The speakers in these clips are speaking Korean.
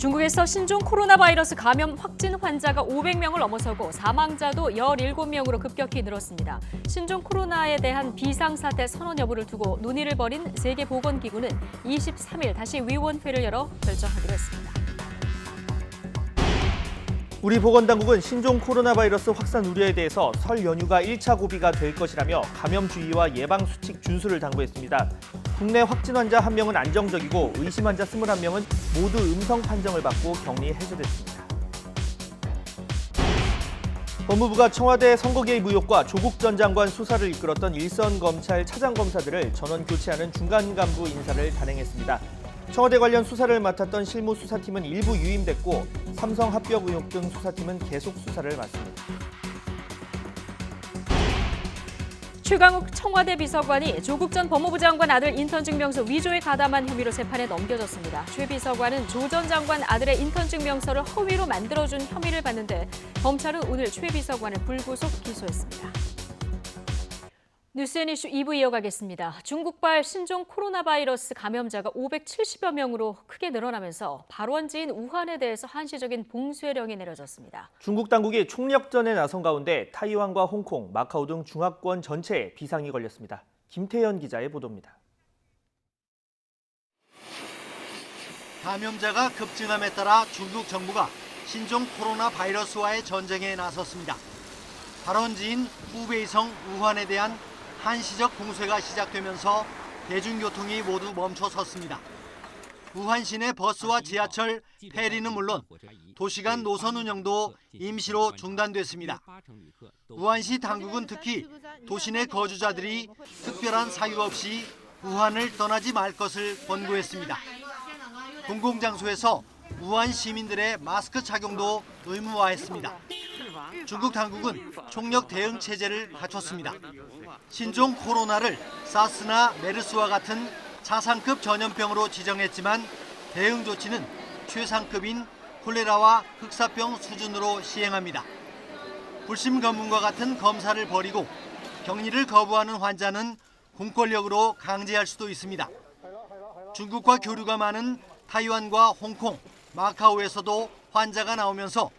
중국에서 신종 코로나 바이러스 감염 확진 환자가 500명을 넘어서고 사망자도 17명으로 급격히 늘었습니다. 신종 코로나에 대한 비상사태 선언 여부를 두고 논의를 벌인 세계보건기구는 23일 다시 위원회를 열어 결정하기로 했습니다. 우리 보건당국은 신종 코로나 바이러스 확산 우려에 대해서 설 연휴가 1차 고비가 될 것이라며 감염 주의와 예방 수칙 준수를 당부했습니다. 국내 확진 환자 1명은 안정적이고 의심 환자 21명은 모두 음성 판정을 받고 격리 해제됐습니다. 법무부가 청와대 선거 개입 의혹과 조국 전 장관 수사를 이끌었던 일선 검찰 차장 검사들을 전원 교체하는 중간 간부 인사를 단행했습니다. 청와대 관련 수사를 맡았던 실무 수사팀은 일부 유임됐고 삼성 합병 의혹 등 수사팀은 계속 수사를 맡습니다. 최강욱 청와대 비서관이 조국 전 법무부 장관 아들 인턴 증명서 위조에 가담한 혐의로 재판에 넘겨졌습니다. 최 비서관은 조 전 장관 아들의 인턴 증명서를 허위로 만들어준 혐의를 받는데 검찰은 오늘 최 비서관을 불구속 기소했습니다. 뉴스앤 이슈 2부 이어가겠습니다. 중국발 신종 코로나 바이러스 감염자가 570여 명으로 크게 늘어나면서 발원지인 우한에 대해서 한시적인 봉쇄령이 내려졌습니다. 중국 당국이 총력전에 나선 가운데 타이완과 홍콩, 마카오 등 중화권 전체에 비상이 걸렸습니다. 김태현 기자의 보도입니다. 감염자가 급증함에 따라 중국 정부가 신종 코로나 바이러스와의 전쟁에 나섰습니다. 발원지인 후베이성 우한에 대한 한시적 봉쇄가 시작되면서 대중교통이 모두 멈춰섰습니다. 우한 시내 버스와 지하철, 페리는 물론 도시간 노선 운영도 임시로 중단됐습니다. 우한시 당국은 특히 도시 내 거주자들이 특별한 사유 없이 우한을 떠나지 말 것을 권고했습니다. 공공장소에서 우한 시민들의 마스크 착용도 의무화했습니다. 중국 당국은 총력 대응 체제를 갖췄습니다. 신종 코로나를 사스나 메르스와 같은 차상급 전염병으로 지정했지만 대응 조치는 최상급인 콜레라와 흑사병 수준으로 시행합니다. 불심 검문과 같은 검사를 벌이고 격리를 거부하는 환자는 공권력으로 강제할 수도 있습니다. 중국과 교류가 많은 타이완과 홍콩, 마카오에서도 환자가 나오면서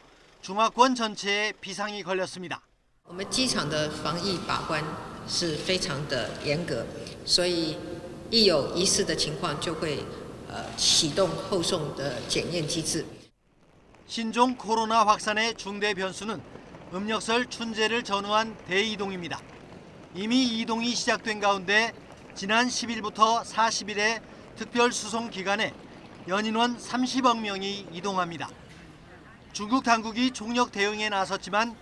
중화권 전체에 비상이 걸렸습니다. 我们机场的防疫把关是非常的严格，所以一有疑似的情况就会启动后送的检验机制。 신종 코로나 확산의 중대 변수는 음력설 춘제를 전후한 대이동입니다. 이미 이동이 시작된 가운데 지난 10일부터 40일의 특별 수송 기간에 연인원 30억 명이 이동합니다. 중국 당국이 총력 대응에 나섰지만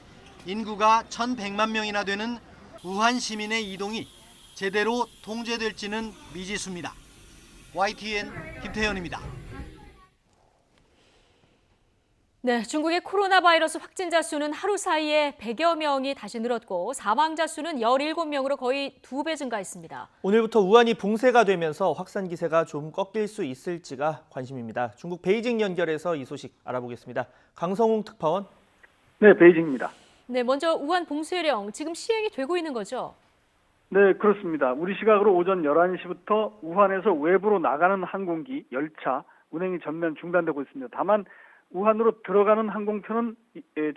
인구가 1,100만 명이나 되는 우한 시민의 이동이 제대로 통제될지는 미지수입니다. YTN 김태현입니다. 네, 중국의 코로나 바이러스 확진자 수는 하루 사이에 100여 명이 다시 늘었고 사망자 수는 17명으로 거의 2배 증가했습니다. 오늘부터 우한이 봉쇄가 되면서 확산 기세가 좀 꺾일 수 있을지가 관심입니다. 중국 베이징 연결해서 이 소식 알아보겠습니다. 강성웅 특파원. 네, 베이징입니다. 네, 먼저 우한 봉쇄령 지금 시행이 되고 있는 거죠? 네, 그렇습니다. 우리 시각으로 오전 11시부터 우한에서 외부로 나가는 항공기, 열차, 운행이 전면 중단되고 있습니다. 다만 우한으로 들어가는 항공편은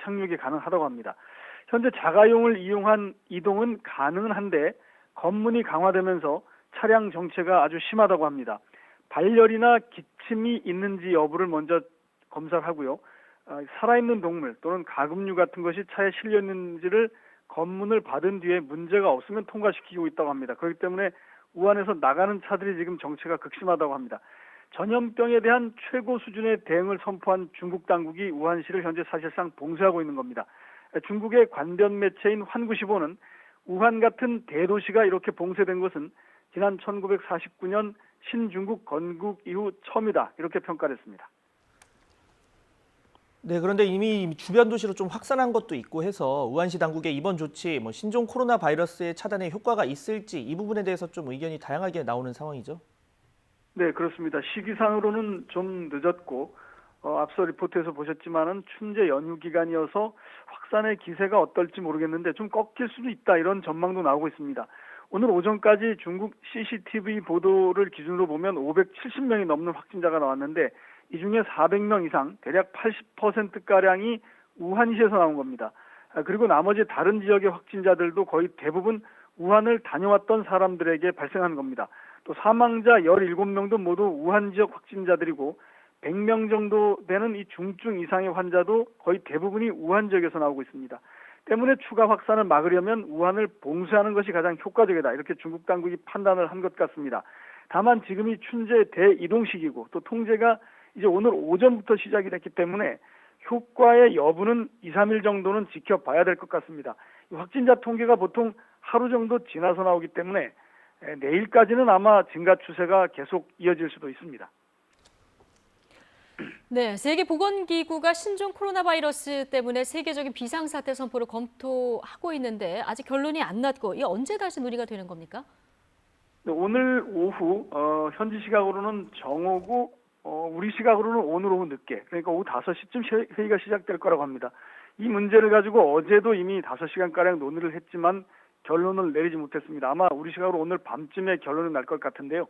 착륙이 가능하다고 합니다. 현재 자가용을 이용한 이동은 가능은 한데 검문이 강화되면서 차량 정체가 아주 심하다고 합니다. 발열이나 기침이 있는지 여부를 먼저 검사를 하고요. 살아있는 동물 또는 가금류 같은 것이 차에 실려 있는지를 검문을 받은 뒤에 문제가 없으면 통과시키고 있다고 합니다. 그렇기 때문에 우한에서 나가는 차들이 지금 정체가 극심하다고 합니다. 전염병에 대한 최고 수준의 대응을 선포한 중국 당국이 우한시를 현재 사실상 봉쇄하고 있는 겁니다. 중국의 관변 매체인 환구시보는 우한 같은 대도시가 이렇게 봉쇄된 것은 지난 1949년 신중국 건국 이후 처음이다 이렇게 평가를 했습니다. 네, 그런데 이미 주변 도시로 좀 확산한 것도 있고 해서 우한시 당국의 이번 조치, 신종 코로나 바이러스의 차단에 효과가 있을지 이 부분에 대해서 좀 의견이 다양하게 나오는 상황이죠. 네, 그렇습니다. 시기상으로는 좀 늦었고 앞서 리포트에서 보셨지만은 춘제 연휴 기간이어서 확산의 기세가 어떨지 모르겠는데 좀 꺾일 수도 있다 이런 전망도 나오고 있습니다. 오늘 오전까지 중국 CCTV 보도를 기준으로 보면 570명이 넘는 확진자가 나왔는데 이 중에 400명 이상, 대략 80%가량이 우한시에서 나온 겁니다. 그리고 나머지 다른 지역의 확진자들도 거의 대부분 우한을 다녀왔던 사람들에게 발생한 겁니다. 또 사망자 17명도 모두 우한 지역 확진자들이고 100명 정도 되는 이 중증 이상의 환자도 거의 대부분이 우한 지역에서 나오고 있습니다. 때문에 추가 확산을 막으려면 우한을 봉쇄하는 것이 가장 효과적이다. 이렇게 중국 당국이 판단을 한 것 같습니다. 다만 지금이 춘제 대이동 시기고 또 통제가 이제 오늘 오전부터 시작이 됐기 때문에 효과의 여부는 2, 3일 정도는 지켜봐야 될 것 같습니다. 확진자 통계가 보통 하루 정도 지나서 나오기 때문에 내일까지는 아마 증가 추세가 계속 이어질 수도 있습니다. 네, 세계보건기구가 신종 코로나 바이러스 때문에 세계적인 비상사태 선포를 검토하고 있는데 아직 결론이 안 났고 이게 언제 다시 논의가 되는 겁니까? 오늘 오후 현지 시각으로는 정오고 우리 시각으로는 오늘 오후 늦게 그러니까 오후 5시쯤 회의가 시작될 거라고 합니다. 이 문제를 가지고 어제도 이미 5시간가량 논의를 했지만 결론을 내리지 못했습니다. 아마 우리 시각으로 오늘 밤쯤에 결론이 날 것 같은데요.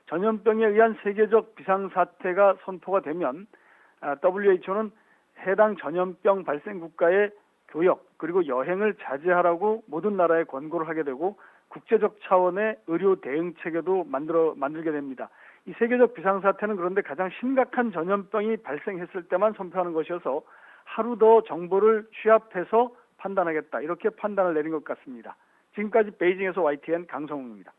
전염병에 의한 세계적 비상사태가 선포가 되면 WHO는 해당 전염병 발생 국가의 교역 그리고 여행을 자제하라고 모든 나라에 권고를 하게 되고 국제적 차원의 의료 대응 체계도 만들게 됩니다. 이 세계적 비상사태는 그런데 가장 심각한 전염병이 발생했을 때만 선포하는 것이어서 하루 더 정보를 취합해서 판단하겠다. 이렇게 판단을 내린 것 같습니다. 지금까지 베이징에서 YTN 강성웅입니다.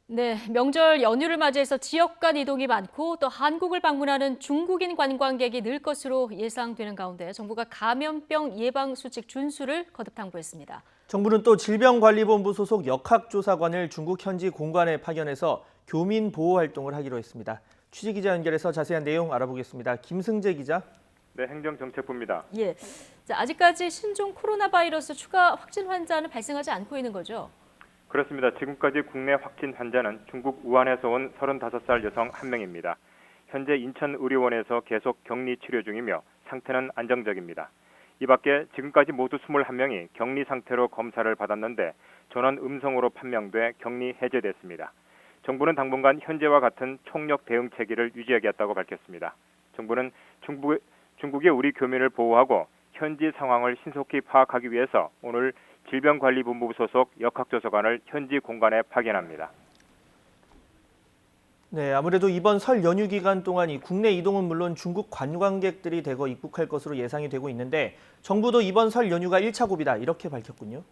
네, 명절 연휴를 맞이해서 지역 간 이동이 많고 또 한국을 방문하는 중국인 관광객이 늘 것으로 예상되는 가운데 정부가 감염병 예방 수칙 준수를 거듭 당부했습니다. 정부는 또 질병관리본부 소속 역학조사관을 중국 현지 공관에 파견해서 교민 보호 활동을 하기로 했습니다. 취재기자 연결해서 자세한 내용 알아보겠습니다. 김승재 기자. 네, 행정정책부입니다. 예, 자, 아직까지 신종 코로나 바이러스 추가 확진 환자는 발생하지 않고 있는 거죠? 그렇습니다. 지금까지 국내 확진 환자는 중국 우한에서 온 35살 여성 1명입니다. 현재 인천의료원에서 계속 격리 치료 중이며 상태는 안정적입니다. 이 밖에 지금까지 모두 21명이 격리 상태로 검사를 받았는데 전원 음성으로 판명돼 격리 해제됐습니다. 정부는 당분간 현재와 같은 총력 대응 체계를 유지하겠다고 밝혔습니다. 정부는 중국의 우리 교민을 보호하고 현지 상황을 신속히 파악하기 위해서 오늘 질병관리본부 소속 역학조사관을 현지 공간에 파견합니다. 네, 아무래도 이번 설 연휴 기간 동안 이 국내 이동은 물론 중국 관광객들이 대거 입국할 것으로 예상이 되고 있는데 정부도 이번 설 연휴가 1차 고비다 이렇게 밝혔군요.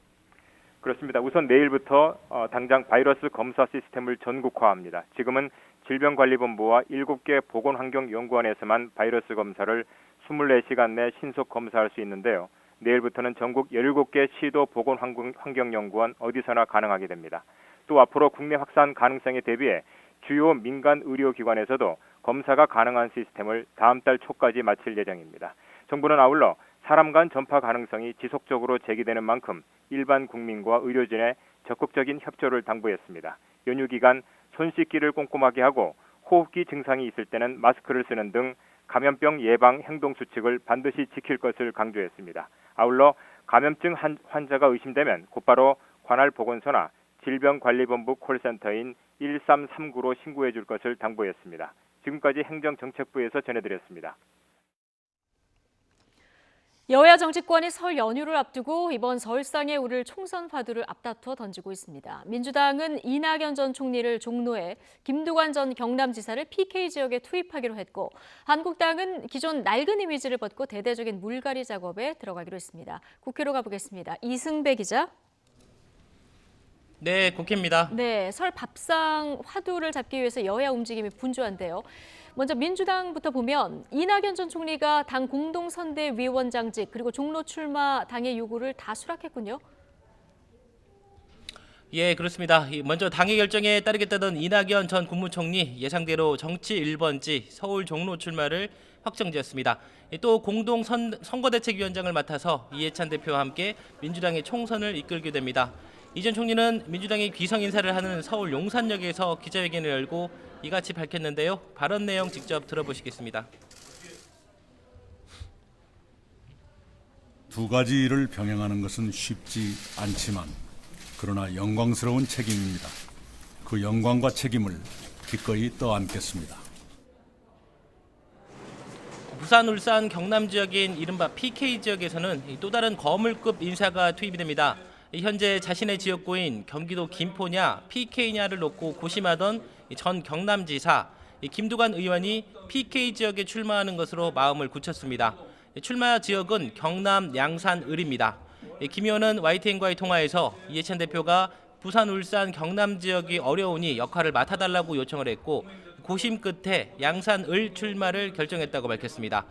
그렇습니다. 우선 내일부터 당장 바이러스 검사 시스템을 전국화합니다. 지금은 질병관리본부와 7개 보건환경연구원에서만 바이러스 검사를 24시간 내 신속 검사할 수 있는데요. 내일부터는 전국 17개 시도 보건환경연구원 어디서나 가능하게 됩니다. 또 앞으로 국내 확산 가능성에 대비해 주요 민간 의료기관에서도 검사가 가능한 시스템을 다음 달 초까지 마칠 예정입니다. 정부는 아울러 사람 간 전파 가능성이 지속적으로 제기되는 만큼 일반 국민과 의료진의 적극적인 협조를 당부했습니다. 연휴 기간 손 씻기를 꼼꼼하게 하고 호흡기 증상이 있을 때는 마스크를 쓰는 등 감염병 예방 행동 수칙을 반드시 지킬 것을 강조했습니다. 아울러 감염증 환자가 의심되면 곧바로 관할 보건소나 질병관리본부 콜센터인 1339로 신고해 줄 것을 당부했습니다. 지금까지 행정정책부에서 전해드렸습니다. 여야 정치권이 설 연휴를 앞두고 이번 설상에 오를 총선 화두를 앞다투어 던지고 있습니다. 민주당은 이낙연 전 총리를 종로에, 김두관 전 경남지사를 PK 지역에 투입하기로 했고 한국당은 기존 낡은 이미지를 벗고 대대적인 물갈이 작업에 들어가기로 했습니다. 국회로 가보겠습니다. 이승배 기자. 네, 국회입니다. 네, 설 밥상 화두를 잡기 위해서 여야 움직임이 분주한데요. 먼저 민주당부터 보면 이낙연 전 총리가 당 공동선대위원장직 그리고 종로 출마 당의 요구를 다 수락했군요. 예, 그렇습니다. 먼저 당의 결정에 따르겠다던 이낙연 전 국무총리 예상대로 정치 1번지 서울 종로 출마를 확정지었습니다. 또 공동선거대책위원장을 맡아서 이해찬 대표와 함께 민주당의 총선을 이끌게 됩니다. 이 전 총리는 민주당이 귀성 인사를 하는 서울 용산역에서 기자회견을 열고 이같이 밝혔는데요. 발언 내용 직접 들어보시겠습니다. 두 가지 일을 병행하는 것은 쉽지 않지만 그러나 영광스러운 책임입니다. 그 영광과 책임을 기꺼이 떠안겠습니다. 부산, 울산, 경남 지역인 이른바 PK 지역에서는 또 다른 거물급 인사가 투입이 됩니다. 현재 자신의 지역구인 경기도 김포냐 PK냐를 놓고 고심하던 전 경남지사 김두관 의원이 PK 지역에 출마하는 것으로 마음을 굳혔습니다. 출마 지역은 경남 양산 을입니다. 김 의원은 YTN과의 통화에서 이해찬 대표가 부산, 울산, 경남 지역이 어려우니 역할을 맡아달라고 요청을 했고 고심 끝에 양산 을 출마를 결정했다고 밝혔습니다.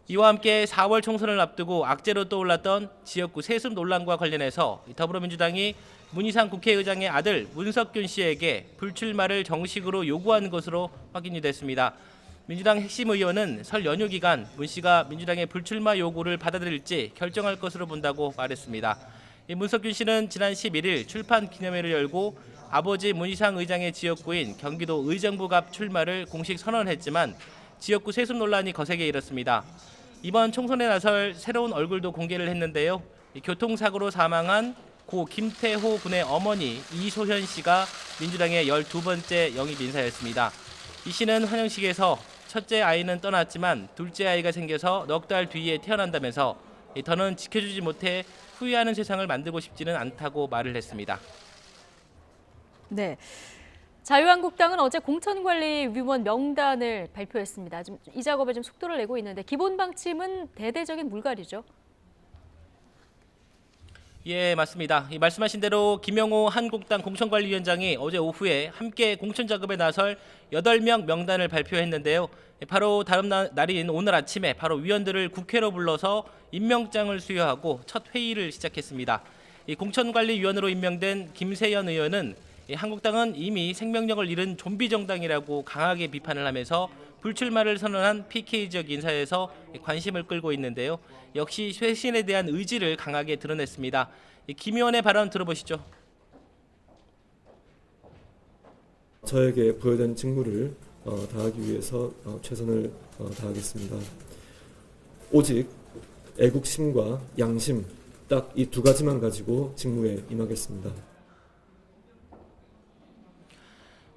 이와 함께 4월 총선을 앞두고 악재로 떠올랐던 지역구 세습 논란과 관련해서 더불어민주당이 문희상 국회의장의 아들 문석균 씨에게 불출마를 정식으로 요구한 것으로 확인이 됐습니다. 민주당 핵심 의원은 설 연휴 기간 문 씨가 민주당의 불출마 요구를 받아들일지 결정할 것으로 본다고 말했습니다. 문석균 씨는 지난 11일 출판 기념회를 열고 아버지 문희상 의장의 지역구인 경기도 의정부 갑 출마를 공식 선언했지만 지역구 세습 논란이 거세게 일었습니다. 이번 총선에 나설 새로운 얼굴도 공개를 했는데요. 교통사고로 사망한 고 김태호 군의 어머니 이소현 씨가 민주당의 12번째 영입 인사였습니다. 이 씨는 환영식에서 첫째 아이는 떠났지만 둘째 아이가 생겨서 넉 달 뒤에 태어난다면서 더는 지켜주지 못해 후회하는 세상을 만들고 싶지는 않다고 말을 했습니다. 네. 자유한국당은 어제 공천관리위원 명단을 발표했습니다. 좀 이 작업에 좀 속도를 내고 있는데 기본 방침은 대대적인 물갈이죠. 예, 맞습니다. 말씀하신 대로 김영호 한국당 공천관리위원장이 어제 오후에 함께 공천 작업에 나설 8명 명단을 발표했는데요. 바로 다음 날인 오늘 아침에 바로 위원들을 국회로 불러서 임명장을 수여하고 첫 회의를 시작했습니다. 이 공천관리위원으로 임명된 김세연 의원은 한국당은 이미 생명력을 잃은 좀비 정당이라고 강하게 비판을 하면서 불출마를 선언한 PK 지역 인사에서 관심을 끌고 있는데요. 역시 쇄신에 대한 의지를 강하게 드러냈습니다. 김 의원의 발언 들어보시죠. 저에게 부여된 직무를 다하기 위해서 최선을 다하겠습니다. 오직 애국심과 양심 딱 이 두 가지만 가지고 직무에 임하겠습니다.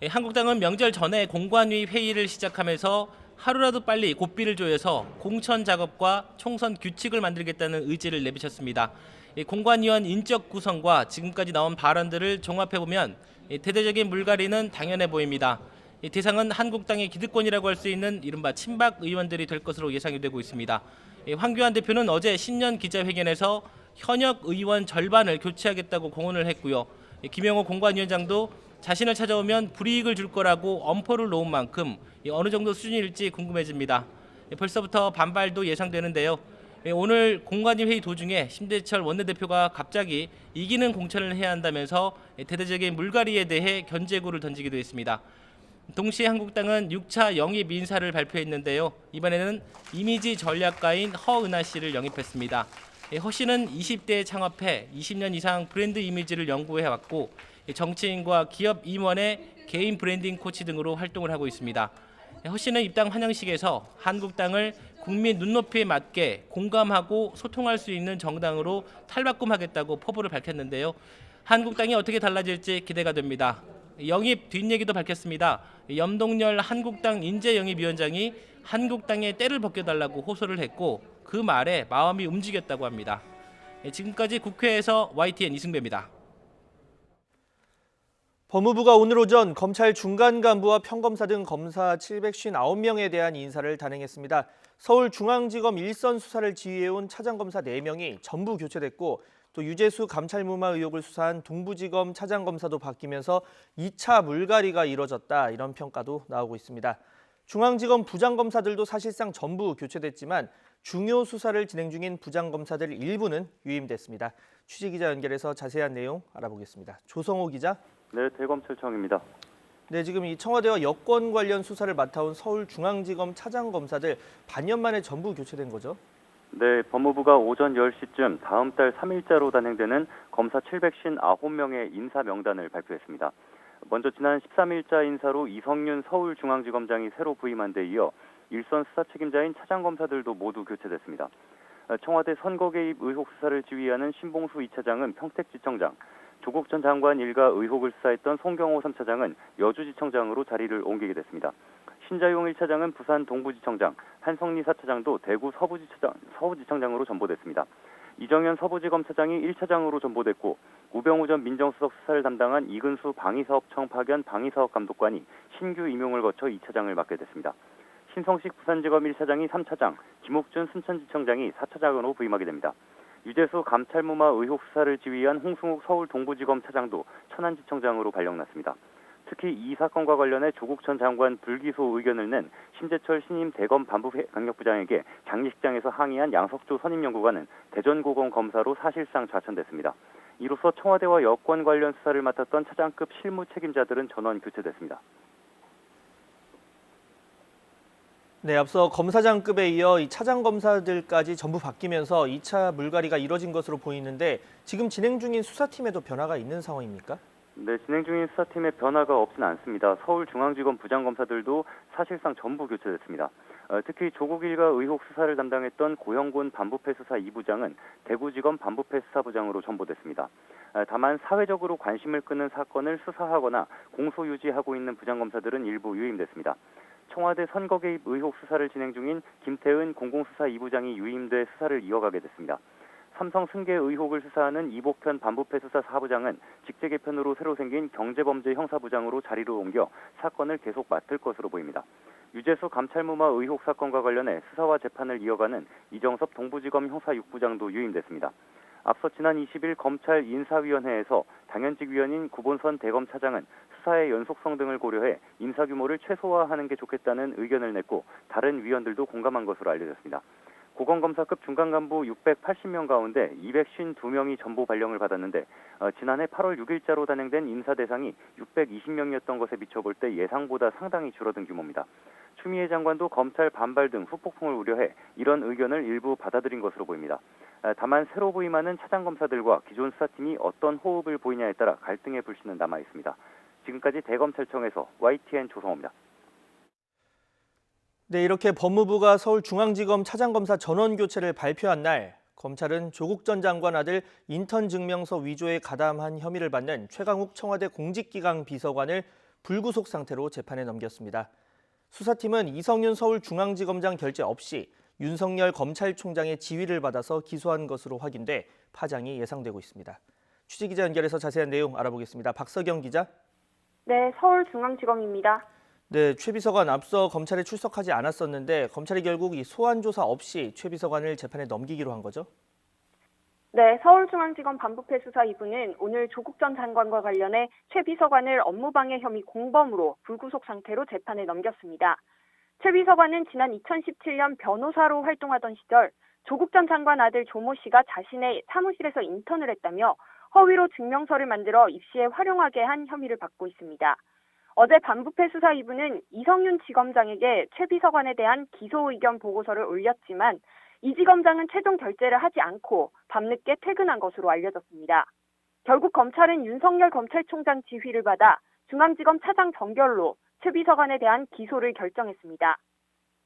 한국당은 명절 전에 공관위 회의를 시작하면서 하루라도 빨리 고삐를 조여서 공천 작업과 총선 규칙을 만들겠다는 의지를 내비쳤습니다. 공관위원 인적 구성과 지금까지 나온 발언들을 종합해보면 대대적인 물갈이는 당연해 보입니다. 대상은 한국당의 기득권이라고 할 수 있는 이른바 친박 의원들이 될 것으로 예상이 되고 있습니다. 황교안 대표는 어제 신년 기자회견에서 현역 의원 절반을 교체하겠다고 공언을 했고요. 김영호 공관위원장도 자신을 찾아오면 불이익을 줄 거라고 엄포를 놓은 만큼 어느 정도 수준일지 궁금해집니다. 벌써부터 반발도 예상되는데요. 오늘 공관위 회의 도중에 심재철 원내대표가 갑자기 이기는 공천을 해야 한다면서 대대적인 물갈이에 대해 견제구를 던지기도 했습니다. 동시에 한국당은 6차 영입 인사를 발표했는데요. 이번에는 이미지 전략가인 허은하 씨를 영입했습니다. 허 씨는 20대에 창업해 20년 이상 브랜드 이미지를 연구해왔고 정치인과 기업 임원의 개인 브랜딩 코치 등으로 활동을 하고 있습니다. 허 씨는 입당 환영식에서 한국당을 국민 눈높이에 맞게 공감하고 소통할 수 있는 정당으로 탈바꿈하겠다고 포부를 밝혔는데요. 한국당이 어떻게 달라질지 기대가 됩니다. 영입 뒷얘기도 밝혔습니다. 염동열 한국당 인재영입위원장이 한국당의 때를 벗겨달라고 호소를 했고 그 말에 마음이 움직였다고 합니다. 지금까지 국회에서 YTN 이승배입니다. 법무부가 오늘 오전 검찰 중간 간부와 평검사 등 검사 759명에 대한 인사를 단행했습니다. 서울중앙지검 일선 수사를 지휘해온 차장검사 4명이 전부 교체됐고 또 유재수 감찰무마 의혹을 수사한 동부지검 차장검사도 바뀌면서 2차 물갈이가 이뤄졌다 이런 평가도 나오고 있습니다. 중앙지검 부장검사들도 사실상 전부 교체됐지만 중요 수사를 진행 중인 부장검사들 일부는 유임됐습니다. 취재기자 연결해서 자세한 내용 알아보겠습니다. 조성호 기자. 네, 대검찰청입니다. 네, 지금 이 청와대와 여권 관련 수사를 맡아온 서울중앙지검 차장검사들 반년 만에 전부 교체된 거죠? 네, 법무부가 오전 10시쯤 다음 달 3일자로 단행되는 검사 759명의 인사 명단을 발표했습니다. 먼저 지난 13일자 인사로 이성윤 서울중앙지검장이 새로 부임한 데 이어 일선 수사 책임자인 차장검사들도 모두 교체됐습니다. 청와대 선거 개입 의혹 수사를 지휘하는 신봉수 2차장은 평택지청장, 조국 전 장관 일가 의혹을 수사했던 송경호 3차장은 여주지청장으로 자리를 옮기게 됐습니다. 신자용 1차장은 부산 동부지청장, 한성리 4차장도 대구 서부지청장으로 전보됐습니다. 이정현 서부지검차장이 1차장으로 전보됐고 우병우 전 민정수석 수사를 담당한 이근수 방위사업청 파견 방위사업감독관이 신규 임용을 거쳐 2차장을 맡게 됐습니다. 신성식 부산지검 1차장이 3차장, 김옥준 순천지청장이 4차장으로 부임하게 됩니다. 유재수 감찰무마 의혹 수사를 지휘한 홍승욱 서울 동부지검 차장도 천안지청장으로 발령났습니다. 특히 이 사건과 관련해 조국 전 장관 불기소 의견을 낸 심재철 신임 대검 반부강력부장에게 장례식장에서 항의한 양석조 선임연구관은 대전고검 검사로 사실상 좌천됐습니다. 이로써 청와대와 여권 관련 수사를 맡았던 차장급 실무 책임자들은 전원 교체됐습니다. 네, 앞서 검사장급에 이어 이 차장 검사들까지 전부 바뀌면서 2차 물갈이가 이뤄진 것으로 보이는데 지금 진행 중인 수사팀에도 변화가 있는 상황입니까? 네, 진행 중인 수사팀에 변화가 없진 않습니다. 서울중앙지검 부장검사들도 사실상 전부 교체됐습니다. 특히 조국 일가 의혹 수사를 담당했던 고형곤 반부패 수사 2부장은 대구지검 반부패 수사부장으로 전보됐습니다. 다만 사회적으로 관심을 끄는 사건을 수사하거나 공소 유지하고 있는 부장검사들은 일부 유임됐습니다. 청와대 선거 개입 의혹 수사를 진행 중인 김태은 공공수사 2부장이 유임돼 수사를 이어가게 됐습니다. 삼성 승계 의혹을 수사하는 이복현 반부패 수사 4부장은 직제 개편으로 새로 생긴 경제범죄 형사부장으로 자리를 옮겨 사건을 계속 맡을 것으로 보입니다. 유재수 감찰무마 의혹 사건과 관련해 수사와 재판을 이어가는 이정섭 동부지검 형사 6부장도 유임됐습니다. 앞서 지난 20일 검찰 인사위원회에서 당연직 위원인 구본선 대검차장은 수사의 연속성 등을 고려해 인사 규모를 최소화하는 게 좋겠다는 의견을 냈고 다른 위원들도 공감한 것으로 알려졌습니다. 고검검사급 중간간부 680명 가운데 252명이 전보 발령을 받았는데 지난해 8월 6일자로 단행된 인사 대상이 620명이었던 것에 비춰볼 때 예상보다 상당히 줄어든 규모입니다. 추미애 장관도 검찰 반발 등 후폭풍을 우려해 이런 의견을 일부 받아들인 것으로 보입니다. 다만 새로 부임하는 차장검사들과 기존 수사팀이 어떤 호흡을 보이냐에 따라 갈등의 불씨는 남아 있습니다. 지금까지 대검찰청에서 YTN 조성호입니다. 네, 이렇게 법무부가 서울중앙지검 차장검사 전원 교체를 발표한 날 검찰은 조국 전 장관 아들 인턴 증명서 위조에 가담한 혐의를 받는 최강욱 청와대 공직기강 비서관을 불구속 상태로 재판에 넘겼습니다. 수사팀은 이성윤 서울중앙지검장 결재 없이 윤석열 검찰총장의 지휘를 받아서 기소한 것으로 확인돼 파장이 예상되고 있습니다. 취재기자 연결해서 자세한 내용 알아보겠습니다. 박서경 기자. 네, 서울중앙지검입니다. 네, 최 비서관 앞서 검찰에 출석하지 않았었는데 검찰이 결국 이 소환 조사 없이 최 비서관을 재판에 넘기기로 한 거죠? 네, 서울중앙지검 반부패 수사 2부는 오늘 조국 전 장관과 관련해 최 비서관을 업무방해 혐의 공범으로 불구속 상태로 재판에 넘겼습니다. 최 비서관은 지난 2017년 변호사로 활동하던 시절 조국 전 장관 아들 조모 씨가 자신의 사무실에서 인턴을 했다며 허위로 증명서를 만들어 입시에 활용하게 한 혐의를 받고 있습니다. 어제 반부패 수사 2부는 이성윤 지검장에게 최 비서관에 대한 기소 의견 보고서를 올렸지만 이 지검장은 최종 결재를 하지 않고 밤늦게 퇴근한 것으로 알려졌습니다. 결국 검찰은 윤석열 검찰총장 지휘를 받아 중앙지검 차장 정결로 최 비서관에 대한 기소를 결정했습니다.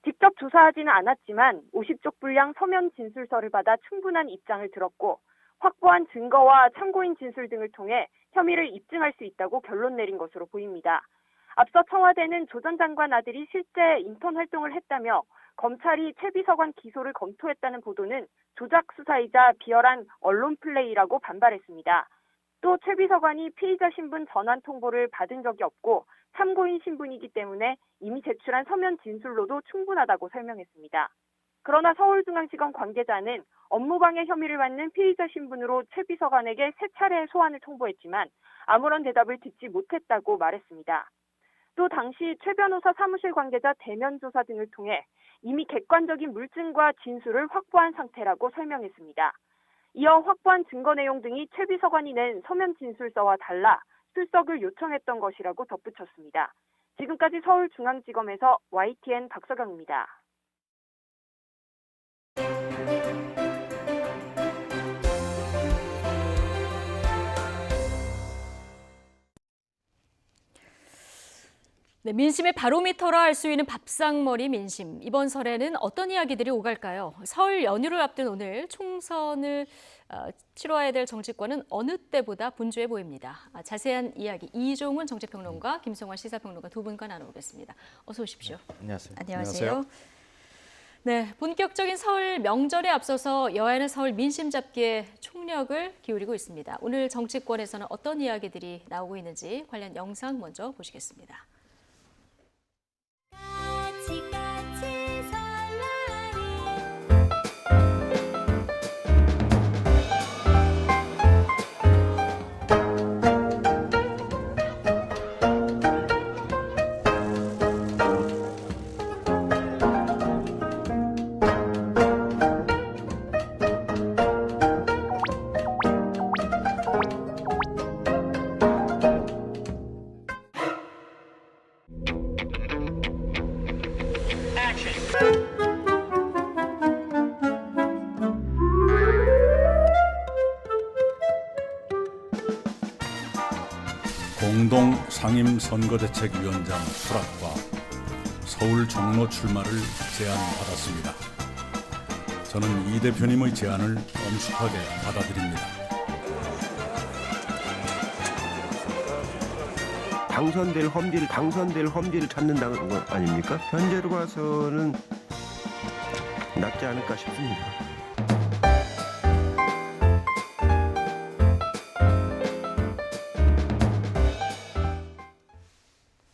직접 조사하지는 않았지만 50쪽 분량 서면 진술서를 받아 충분한 입장을 들었고 확보한 증거와 참고인 진술 등을 통해 혐의를 입증할 수 있다고 결론 내린 것으로 보입니다. 앞서 청와대는 조 전 장관 아들이 실제 인턴 활동을 했다며 검찰이 최 비서관 기소를 검토했다는 보도는 조작 수사이자 비열한 언론 플레이라고 반발했습니다. 또 최 비서관이 피의자 신분 전환 통보를 받은 적이 없고 참고인 신분이기 때문에 이미 제출한 서면 진술로도 충분하다고 설명했습니다. 그러나 서울중앙지검 관계자는 업무방해 혐의를 받는 피의자 신분으로 최 비서관에게 3차례 소환을 통보했지만 아무런 대답을 듣지 못했다고 말했습니다. 또 당시 최 변호사 사무실 관계자 대면 조사 등을 통해 이미 객관적인 물증과 진술을 확보한 상태라고 설명했습니다. 이어 확보한 증거 내용 등이 최 비서관이 낸 서면 진술서와 달라 출석을 요청했던 것이라고 덧붙였습니다. 지금까지 서울중앙지검에서 YTN 박서경입니다. 네, 민심의 바로미터라 할 수 있는 밥상머리 민심. 이번 설에는 어떤 이야기들이 오갈까요? 설 연휴를 앞둔 오늘 총선을 치러야 될 정치권은 어느 때보다 분주해 보입니다. 자세한 이야기 이종훈 정치평론가, 김성환 시사평론가 두 분과 나눠보겠습니다. 어서 오십시오. 안녕하세요. 안녕하세요. 네, 본격적인 설 명절에 앞서서 여야는 설 민심 잡기에 총력을 기울이고 있습니다. 오늘 정치권에서는 어떤 이야기들이 나오고 있는지 관련 영상 먼저 보시겠습니다. 공동 상임선거대책위원장 수락과 서울 종로 출마를 제안받았습니다. 저는 이 대표님의 제안을 엄숙하게 받아들입니다. 당선될 험지를 찾는다는 건 아닙니까? 현재로 봐서는 낫지 않을까 싶습니다.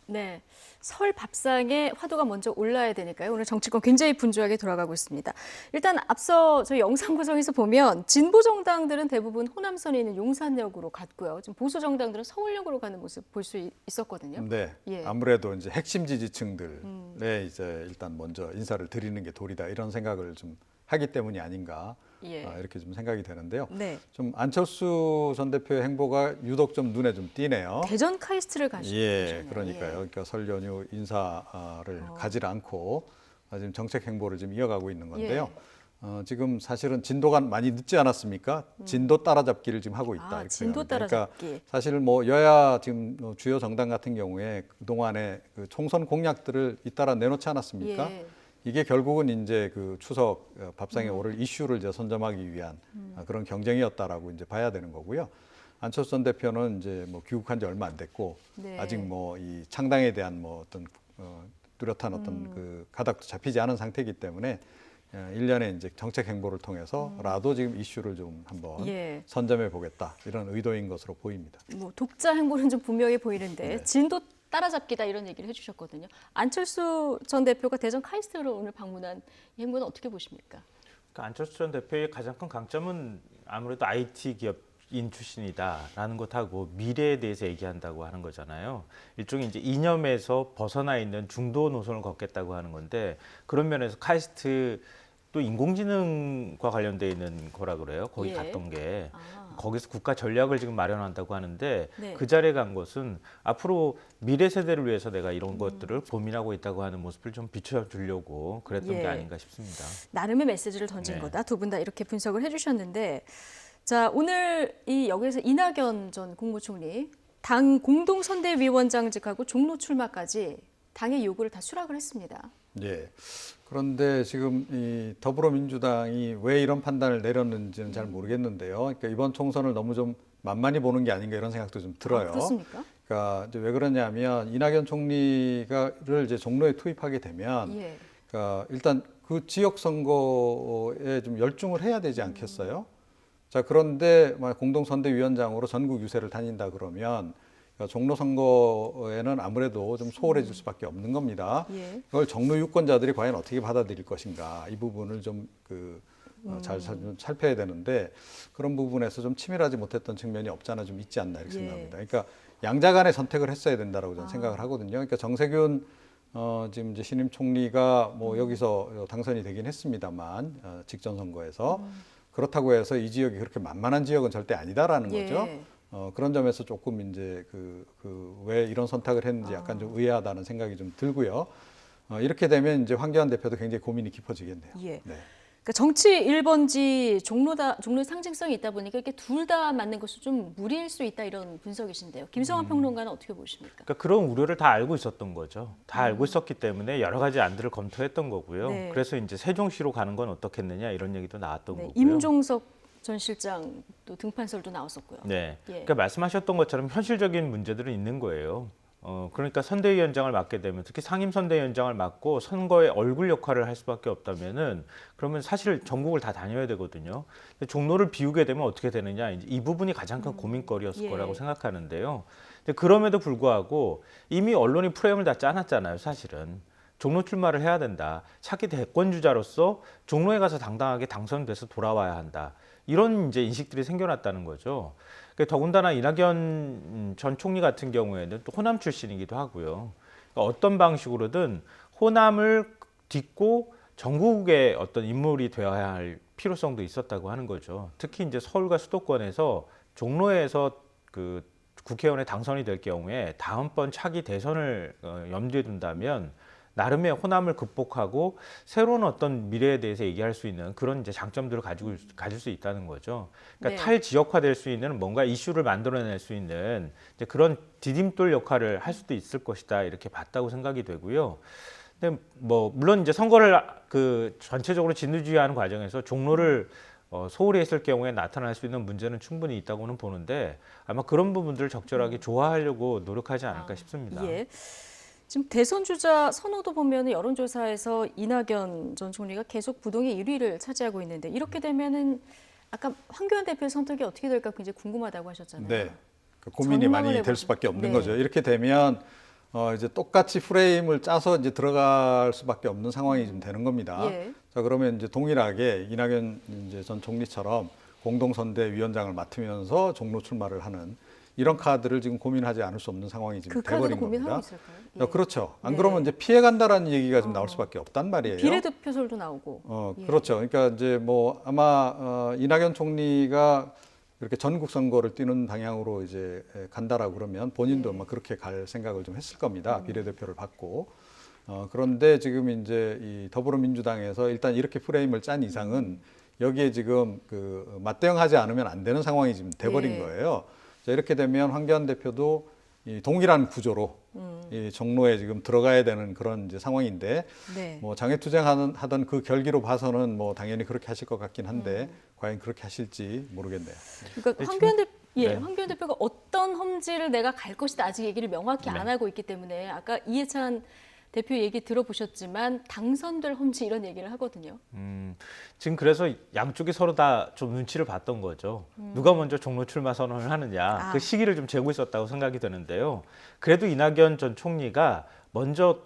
네, 설 밥상에 화두가 먼저 올라야 되니까요. 오늘 정치권 굉장히 분주하게 돌아가고 있습니다. 일단 앞서 저희 영상 구성에서 보면 진보 정당들은 대부분 호남선에 있는 용산역으로 갔고요. 지금 보수 정당들은 서울역으로 가는 모습 볼 수 있었거든요. 네, 예. 아무래도 이제 핵심 지지층들에 이제 일단 먼저 인사를 드리는 게 도리다 이런 생각을 좀 하기 때문이 아닌가. 예. 이렇게 좀 생각이 되는데요. 네. 좀 안철수 전 대표의 행보가 유독 좀 눈에 좀 띄네요. 대전 카이스트를 가시네요. 예, 그러니까요. 그러니까 설 연휴 인사를 가지 않고 지금 정책 행보를 지금 이어가고 있는 건데요. 지금 사실은 진도가 많이 늦지 않았습니까? 진도 따라잡기를 지금 하고 있다. 이렇게 진도 생각합니다. 따라잡기. 그러니까 사실 뭐 여야 지금 주요 정당 같은 경우에 그동안에 그 총선 공약들을 잇따라 내놓지 않았습니까? 예. 이게 결국은 이제 그 추석 밥상에 오를 이슈를 이제 선점하기 위한 그런 경쟁이었다라고 이제 봐야 되는 거고요. 안철수 전 대표는 이제 뭐 귀국한 지 얼마 안 됐고 네. 아직 뭐 이 창당에 대한 뭐 어떤 뚜렷한 어떤 그 가닥도 잡히지 않은 상태이기 때문에 일련의 이제 정책 행보를 통해서라도 지금 이슈를 좀 한번 예. 선점해 보겠다 이런 의도인 것으로 보입니다. 뭐 독자 행보는 좀 분명해 보이는데 네. 진도 따라잡기다 이런 얘기를 해주셨거든요. 안철수 전 대표가 대전 카이스트를 오늘 방문한 이 행보는 어떻게 보십니까? 그러니까 안철수 전 대표의 가장 큰 강점은 아무래도 IT 기업인 출신이다라는 것하고 미래에 대해서 얘기한다고 하는 거잖아요. 일종의 이제 이념에서 벗어나 있는 중도 노선을 걷겠다고 하는 건데 그런 면에서 카이스트 또 인공지능과 관련돼 있는 거라 그래요. 거기 예. 갔던 게 거기서 국가 전략을 지금 마련한다고 하는데 네. 그 자리에 간 것은 앞으로 미래 세대를 위해서 내가 이런 것들을 고민하고 있다고 하는 모습을 좀 비춰주려고 그랬던 예. 게 아닌가 싶습니다. 나름의 메시지를 던진 네. 거다. 두 분 다 이렇게 분석을 해주셨는데 자 오늘 이 여기에서 이낙연 전 국무총리 당 공동선대위원장직하고 종로 출마까지 당의 요구를 다 수락을 했습니다. 예. 그런데 지금 이 더불어민주당이 왜 이런 판단을 내렸는지는 잘 모르겠는데요. 그러니까 이번 총선을 너무 좀 만만히 보는 게 아닌가 이런 생각도 좀 들어요. 그렇습니까? 그러니까 이제 왜 그러냐면 이낙연 총리가를 이제 종로에 투입하게 되면, 예. 그러니까 일단 그 지역 선거에 좀 열중을 해야 되지 않겠어요? 자, 그런데 공동선대위원장으로 전국 유세를 다닌다 그러면. 그러니까 종로 선거에는 아무래도 좀 소홀해질 수밖에 없는 겁니다. 예. 그걸 종로 유권자들이 과연 어떻게 받아들일 것인가 이 부분을 좀 잘 살펴야 되는데 그런 부분에서 좀 치밀하지 못했던 측면이 없잖아 좀 있지 않나 이렇게 예. 생각합니다. 그러니까 양자 간의 선택을 했어야 된다라고 저는 생각을 하거든요. 그러니까 정세균 지금 이제 신임 총리가 뭐 여기서 당선이 되긴 했습니다만 직전 선거에서 그렇다고 해서 이 지역이 그렇게 만만한 지역은 절대 아니다라는 예. 거죠. 그런 점에서 조금 이제 왜 이런 선택을 했는지 약간 좀 의아하다는 생각이 좀 들고요. 이렇게 되면 이제 황교안 대표도 굉장히 고민이 깊어지겠네요. 예. 네. 그러니까 정치 1번지 종로의 상징성이 있다 보니까 이렇게 둘 다 맞는 것이 좀 무리일 수 있다 이런 분석이신데요. 김성환 평론가는 어떻게 보십니까? 그러니까 그런 우려를 다 알고 있었던 거죠. 다 알고 있었기 때문에 여러 가지 안들을 검토했던 거고요. 네. 그래서 이제 세종시로 가는 건 어떻겠느냐 이런 얘기도 나왔던 거고요. 임종석 전 실장 또 등판설도 나왔었고요. 네. 예. 그러니까 말씀하셨던 것처럼 현실적인 문제들은 있는 거예요. 그러니까 선대위원장을 맡게 되면 특히 상임선대위원장을 맡고 선거의 얼굴 역할을 할 수밖에 없다면은 그러면 사실 전국을 다 다녀야 되거든요. 근데 종로를 비우게 되면 어떻게 되느냐 이제 이 부분이 가장 큰 고민거리였을 예. 거라고 생각하는데요. 근데 그럼에도 불구하고 이미 언론이 프레임을 다 짜놨잖아요. 사실은 종로 출마를 해야 된다. 차기 대권 주자로서 종로에 가서 당당하게 당선돼서 돌아와야 한다. 이런 이제 인식들이 생겨났다는 거죠. 더군다나 이낙연 전 총리 같은 경우에는 또 호남 출신이기도 하고요. 그러니까 어떤 방식으로든 호남을 딛고 전국의 어떤 인물이 되어야 할 필요성도 있었다고 하는 거죠. 특히 이제 서울과 수도권에서 종로에서 그 국회의원에 당선이 될 경우에 다음번 차기 대선을 염두에 둔다면 나름의 호남을 극복하고 새로운 어떤 미래에 대해서 얘기할 수 있는 그런 이제 장점들을 가질 수 있다는 거죠. 그러니까 네. 탈지역화될 수 있는 뭔가 이슈를 만들어낼 수 있는 이제 그런 디딤돌 역할을 할 수도 있을 것이다 이렇게 봤다고 생각이 되고요. 근데 뭐 물론 이제 선거를 그 전체적으로 진두지휘하는 과정에서 종로를 소홀히 했을 경우에 나타날 수 있는 문제는 충분히 있다고는 보는데 아마 그런 부분들을 적절하게 조화하려고 노력하지 않을까 싶습니다. 예. 지금 대선 주자 선호도 보면 여론조사에서 이낙연 전 총리가 계속 부동의 1위를 차지하고 있는데 이렇게 되면은 아까 황교안 대표의 선택이 어떻게 될까 굉장히 궁금하다고 하셨잖아요. 네, 그 고민이 많이 될 수밖에 없는 네. 거죠. 이렇게 되면 이제 똑같이 프레임을 짜서 이제 들어갈 수밖에 없는 상황이 좀 되는 겁니다. 예. 자, 그러면 이제 동일하게 이낙연 이제 전 총리처럼 공동선대위원장을 맡으면서 종로 출마를 하는 이런 카드를 지금 고민하지 않을 수 없는 상황이 지금 그 카드도 돼버린 겁니다. 고민하고 있을까요? 예. 그렇죠. 안 네. 그러면 이제 피해간다라는 얘기가 좀 나올 수밖에 없단 말이에요. 비례대표설도 나오고. 예. 그렇죠. 그러니까 이제 뭐 아마 이낙연 총리가 그렇게 전국 선거를 뛰는 방향으로 이제 간다라고 그러면 본인도 아마 그렇게 갈 생각을 좀 했을 겁니다. 비례대표를 받고. 그런데 지금 이제 이 더불어민주당에서 일단 이렇게 프레임을 짠 이상은 여기에 지금 그 맞대응하지 않으면 안 되는 상황이 지금 돼버린 거예요. 자, 이렇게 되면 황교안 대표도 이 동일한 구조로 이 종로에 지금 들어가야 되는 그런 이제 상황인데 네. 뭐 장애투쟁하던 그 결기로 봐서는 뭐 당연히 그렇게 하실 것 같긴 한데 과연 그렇게 하실지 모르겠네요. 그러니까 황교안 대표가 어떤 험지를 내가 갈 것이다 아직 얘기를 명확히 안 하고 있기 때문에 아까 이해찬 대표 얘기 들어보셨지만 당선될 험지 이런 얘기를 하거든요. 지금 그래서 양쪽이 서로 다 좀 눈치를 봤던 거죠. 누가 먼저 종로 출마 선언을 하느냐 그 시기를 좀 재고 있었다고 생각이 되는데요. 그래도 이낙연 전 총리가 먼저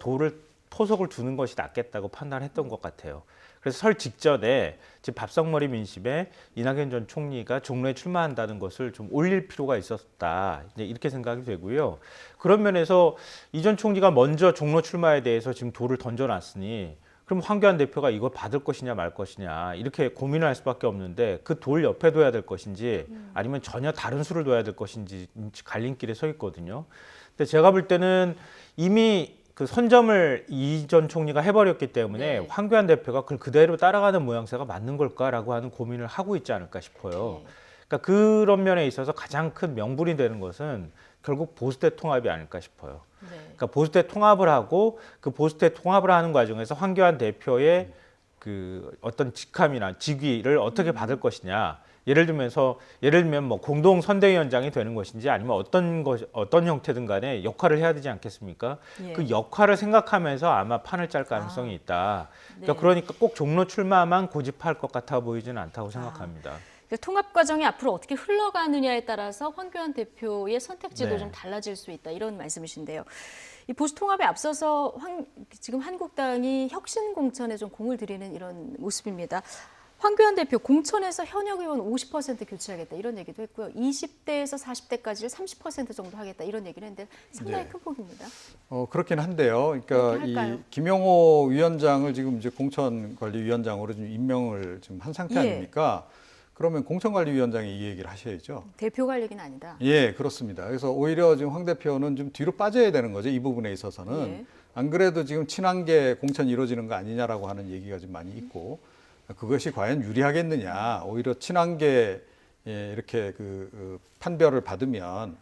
토속을 두는 것이 낫겠다고 판단했던 것 같아요. 그래서 설 직전에 지금 밥상머리 민심에 이낙연 전 총리가 종로에 출마한다는 것을 좀 올릴 필요가 있었다. 이제 이렇게 생각이 되고요. 그런 면에서 이 전 총리가 먼저 종로 출마에 대해서 지금 돌을 던져놨으니 그럼 황교안 대표가 이걸 받을 것이냐 말 것이냐 이렇게 고민을 할 수밖에 없는데 그 돌 옆에 둬야 될 것인지 아니면 전혀 다른 수를 둬야 될 것인지 갈림길에 서 있거든요. 근데 제가 볼 때는 이미 그 선점을 이 전 총리가 해버렸기 때문에 황교안 대표가 그걸 그대로 따라가는 모양새가 맞는 걸까라고 하는 고민을 하고 있지 않을까 싶어요. 그러니까 그런 면에 있어서 가장 큰 명분이 되는 것은 결국 보수대 통합이 아닐까 싶어요. 그러니까 보수대 통합을 하고 그 보수대 통합을 하는 과정에서 황교안 대표의 그 어떤 직함이나 직위를 어떻게 받을 것이냐. 예를 들면 뭐 공동 선대위원장이 되는 것인지 아니면 어떤 형태든 간에 역할을 해야 되지 않겠습니까? 그 역할을 생각하면서 아마 판을 짤 가능성이 있다. 그러니까 꼭 종로 출마만 고집할 것 같아 보이지는 않다고 생각합니다. 그러니까 통합 과정이 앞으로 어떻게 흘러가느냐에 따라서 황교안 대표의 선택지도 좀 달라질 수 있다 이런 말씀이신데요. 이 보수 통합에 앞서서 지금 한국당이 혁신 공천에 좀 공을 들이는 이런 모습입니다. 황교안 대표 공천에서 현역 의원 50% 교체하겠다 이런 얘기도 했고요. 20대에서 40대까지를 30% 정도 하겠다 이런 얘기를 했는데 상당히 큰 폭입니다. 그렇긴 한데요. 그러니까 이 김용호 위원장을 지금 이제 공천관리위원장으로 좀 임명을 지금 한 상태 아닙니까? 그러면 공천관리위원장이 이 얘기를 하셔야죠. 대표가 할 얘기는 아니다. 예, 그렇습니다. 그래서 오히려 지금 황 대표는 좀 뒤로 빠져야 되는 거죠. 이 부분에 있어서는. 안 그래도 지금 친한계 공천이 이루어지는 거 아니냐라고 하는 얘기가 좀 많이 있고 그것이 과연 유리하겠느냐. 오히려 친한계 이렇게 판별을 받으면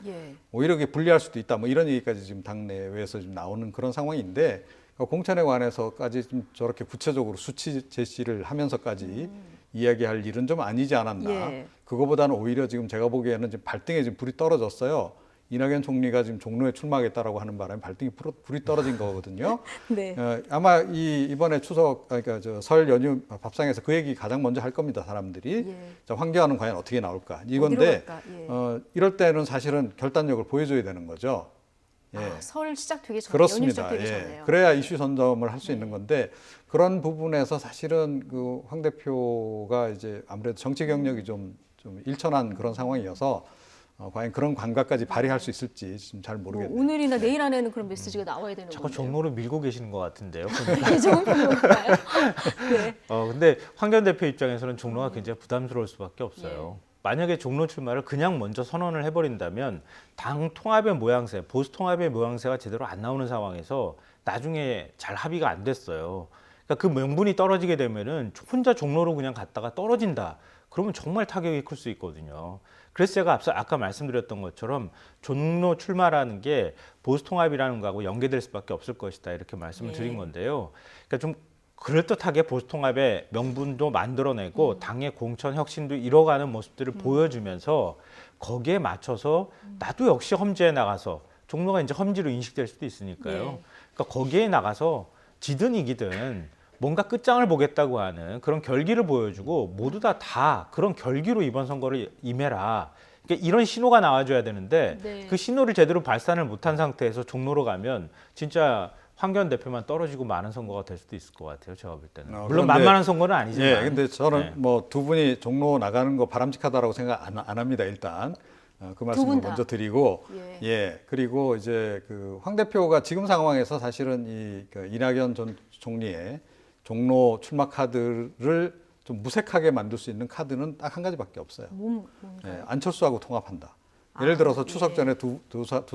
오히려 그게 불리할 수도 있다. 뭐 이런 얘기까지 지금 당내외에서 지금 나오는 그런 상황인데 공천에 관해서까지 좀 저렇게 구체적으로 수치 제시를 하면서까지 이야기할 일은 좀 아니지 않았나. 그거보다는 오히려 지금 제가 보기에는 지금 발등에 지금 불이 떨어졌어요. 이낙연 총리가 지금 종로에 출마하겠다라고 하는 바람에 발등에 불이 떨어진 거거든요. 네. 아마 이번에 그러니까 설 연휴 밥상에서 그 얘기 가장 먼저 할 겁니다. 사람들이. 자, 황교안은 과연 어떻게 나올까? 이건데 이럴 때는 사실은 결단력을 보여줘야 되는 거죠. 설 시작되기 전에, 그렇습니다. 연휴 시작되기 전에요. 그래야 이슈 선점을 할 수 있는 건데 그런 부분에서 사실은 그 황 대표가 이제 아무래도 정치 경력이 좀 일천한 그런 상황이어서 과연 그런 감각까지 발휘할 수 있을지 지금 잘 모르겠네요. 오늘이나 내일 안에는 그런 메시지가 나와야 되는 자꾸 건데요. 종로를 밀고 계시는 것 같은데요. 좋은 평론가요? 네. 근데 황교안 대표 입장에서는 종로가 굉장히 부담스러울 수밖에 없어요. 만약에 종로 출마를 그냥 먼저 선언을 해버린다면 당 통합의 모양새, 보수 통합의 모양새가 제대로 안 나오는 상황에서 나중에 잘 합의가 안 됐어요. 그러니까 그 명분이 떨어지게 되면은 혼자 종로로 그냥 갔다가 떨어진다. 그러면 정말 타격이 클 수 있거든요. 그래서 제가 아까 말씀드렸던 것처럼 종로 출마라는 게 보수 통합이라는 거하고 연계될 수밖에 없을 것이다. 이렇게 말씀을 드린 건데요. 그러니까 좀 그럴듯하게 보수 통합의 명분도 만들어내고 당의 공천 혁신도 이뤄가는 모습들을 보여주면서 거기에 맞춰서 나도 역시 험지에 나가서 종로가 이제 험지로 인식될 수도 있으니까요. 그러니까 거기에 나가서 지든 이기든 뭔가 끝장을 보겠다고 하는 그런 결기를 보여주고 모두 다 그런 결기로 이번 선거를 임해라. 그러니까 이런 신호가 나와줘야 되는데 그 신호를 제대로 발산을 못한 상태에서 종로로 가면 진짜 황교안 대표만 떨어지고 많은 선거가 될 수도 있을 것 같아요. 제가 볼 때는. 물론 만만한 선거는 아니지만. 근데 저는 뭐 두 분이 종로 나가는 거 바람직하다라고 생각 안 합니다. 일단 그 말씀을 먼저 드리고, 그리고 이제 그 황 대표가 지금 상황에서 사실은 그 이낙연 전 총리의 종로 출마 카드를 좀 무색하게 만들 수 있는 카드는 딱 한 가지밖에 없어요. 안철수하고 통합한다. 예를 들어서 추석 전에 두